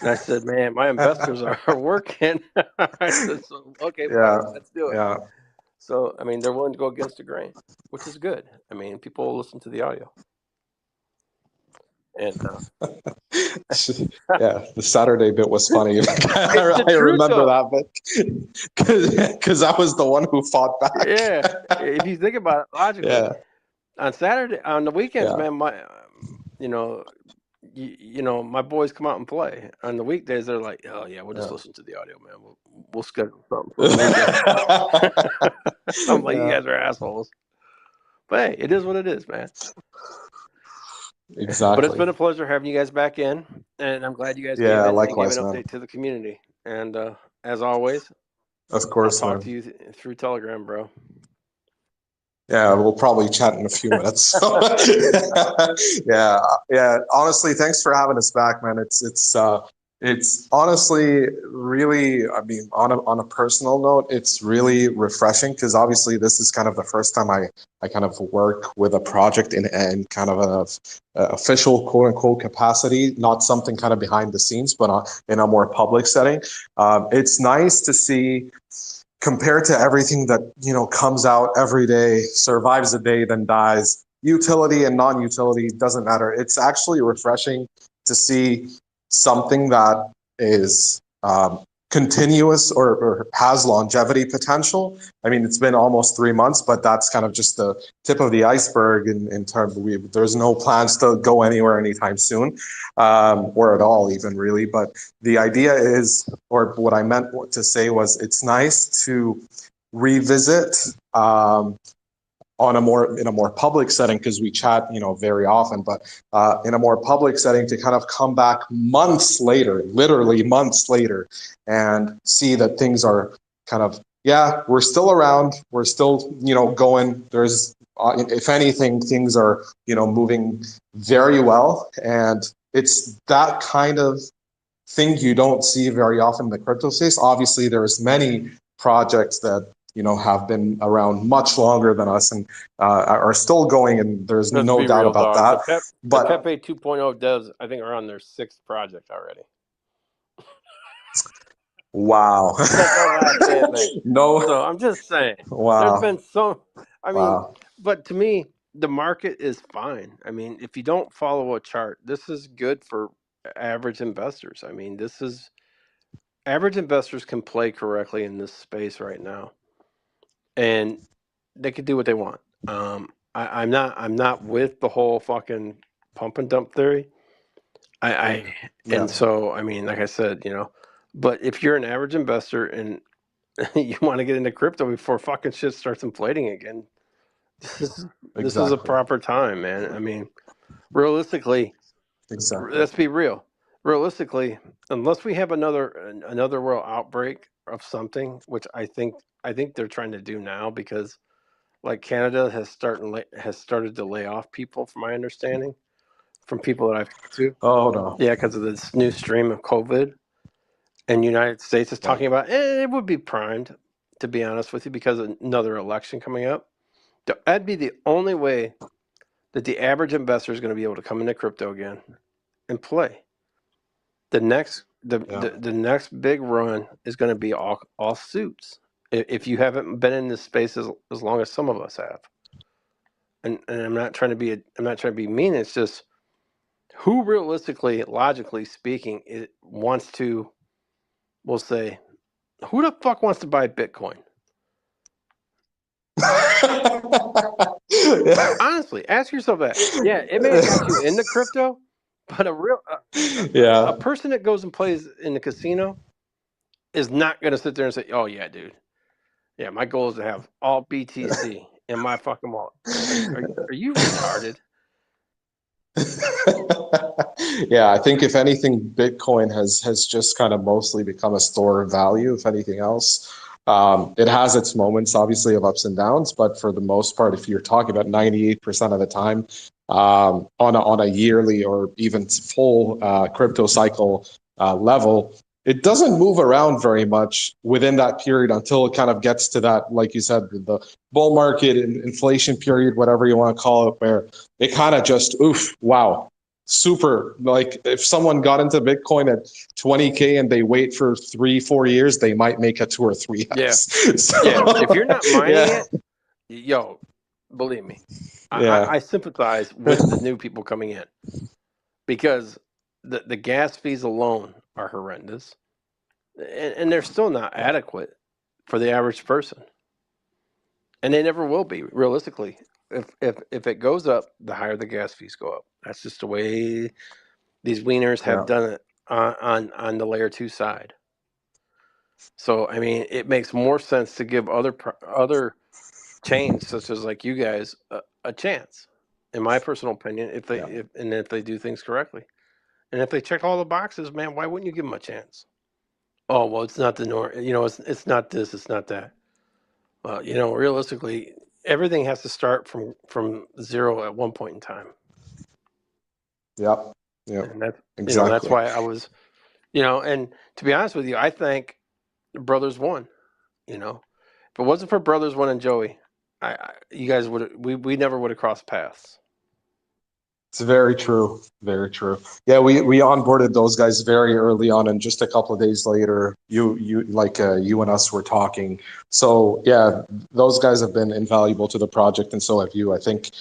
And I said, man, my investors are working. I said, so okay, Yeah. fine, let's do it. Yeah. So I mean, they're willing to go against the grain, which is good. I mean, people will listen to the audio. And Yeah, the Saturday bit was funny. I truth, remember though. that bit because I was the one who fought back. Yeah, if you think about it logically, Yeah, on Saturday, on the weekends, yeah, man, my boys come out and play. On the weekdays, they're like, oh yeah, we'll just yeah. listen to the audio, man. We'll schedule something for the weekend. I'm like, you Yeah, guys are assholes. But hey, it is what it is, man. But it's exactly. been a pleasure having you guys back in, and I'm glad you guys came Yeah, in and gave likewise, an man. update to the community. And as always, Of I'll course, talk man. to you through Telegram, bro. Yeah, we'll probably chat in a few minutes. So, yeah, yeah. Honestly, thanks for having us back, man. It's honestly really. I mean, on a personal note, it's really refreshing because obviously this is kind of the first time I kind of work with a project in kind of a official quote unquote capacity, not something kind of behind the scenes, but in a more public setting. It's nice to see, compared to everything that comes out every day, survives a day, then dies, utility and non-utility doesn't matter. It's actually refreshing to see something that is continuous or has longevity potential. I mean, it's been almost 3 months, but that's kind of just the tip of the iceberg in terms of there's no plans to go anywhere anytime soon, or at all even really. But the idea is, or what I meant to say was, it's nice to revisit in a more public setting, because we chat very often, but in a more public setting, to kind of come back months later, literally months later, and see that things are kind of, yeah, we're still around, we're still going. There's if anything, things are moving very well, and it's that kind of thing you don't see very often in the crypto space. Obviously, there's many projects that have been around much longer than us and are still going, and there's Let's no be doubt real, about dog. that. The But Pepe 2.0 devs, I think, are on their 6th project already. wow, That's our last damn thing. no, So I'm just saying, there's wow, been so. I mean, wow, but to me, the market is fine. I mean, if you don't follow a chart, this is good for average investors. I mean, average investors can play correctly in this space right now, and they can do what they want. I'm not with the whole fucking pump and dump theory. yeah, And so I mean, like I said, but if you're an average investor and you want to get into crypto before fucking shit starts inflating again, this is a exactly, proper time, man. I mean, realistically, exactly, let's be real. Realistically, unless we have another world outbreak of something, which I think they're trying to do now, because like Canada has started to lay off people, from my understanding, from people that I've talked to. oh no, Yeah, because of this new stream of COVID. and the United States is Yeah. talking about, it would be primed, to be honest with you, because of another election coming up. That'd be the only way that the average investor is going to be able to come into crypto again and play. The next the next big run is going to be all suits. If you haven't been in this space as long as some of us have, and I'm not trying to be mean. It's just who realistically, logically speaking, it wants to. We'll say, who the fuck wants to buy Bitcoin? Honestly, ask yourself that. Yeah, it may have got you into crypto, but a person that goes and plays in the casino is not going to sit there and say, "Oh yeah, dude, yeah, my goal is to have all BTC in my fucking wallet." Are you retarded? Yeah, I think if anything, Bitcoin has just kind of mostly become a store of value, if anything else. It has its moments, obviously, of ups and downs, but for the most part, if you're talking about 98% of the time, on a yearly or even full crypto cycle level, it doesn't move around very much within that period until it kind of gets to that, like you said, the bull market, inflation period, whatever you want to call it, where it kind of just, oof, wow, super. Like if someone got into Bitcoin at 20K and they wait for 3-4 years, they might make a 2 or 3x. Yeah. So, Yeah, if you're not mining yeah. it, yo, believe me, Yeah. I sympathize with the new people coming in because the gas fees alone are horrendous, and they're still not adequate for the average person, and they never will be realistically. If it goes up, the higher the gas fees go up. That's just the way these wieners have Yeah. done it on the layer 2 side. So I mean, it makes more sense to give other chains such as like you guys a chance, in my personal opinion, if they do things correctly, and if they check all the boxes, man, why wouldn't you give them a chance? Oh well, it's not the norm. It's not this, it's not that. Well, realistically, everything has to start from zero at one point in time. Yep. Yep. And that's Exactly. that's why I was, and to be honest with you, I think Brothers won. If it wasn't for Brothers One and Joey, you guys we never would have crossed paths. It's very true. Very true. Yeah, we onboarded those guys very early on, and just a couple of days later, you and us were talking. So yeah, those guys have been invaluable to the project, and so have you. I think,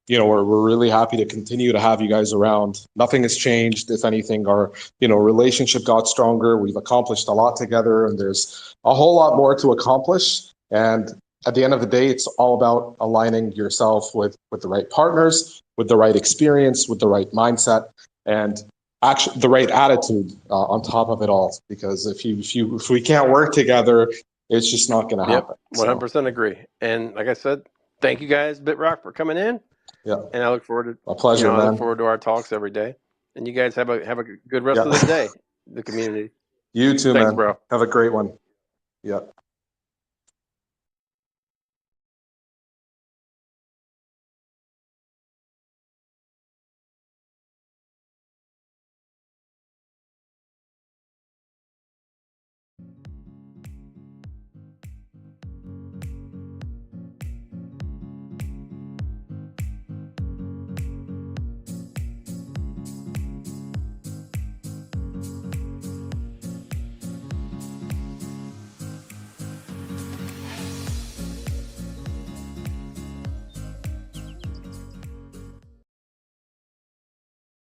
we're really happy to continue to have you guys around. Nothing has changed. If anything, our relationship got stronger. We've accomplished a lot together, and there's a whole lot more to accomplish. And at the end of the day, it's all about aligning yourself with the right partners, with the right experience, with the right mindset, and actually the right attitude on top of it all. Because if we can't work together, it's just not going to happen. 100% agree. And like I said, thank you guys, Bitrock, for coming in. Yeah, and I look forward to a pleasure, man. I look forward to our talks every day. And you guys have a good rest of the day, the community. You too, Thanks, man. bro. Have a great one. Yeah.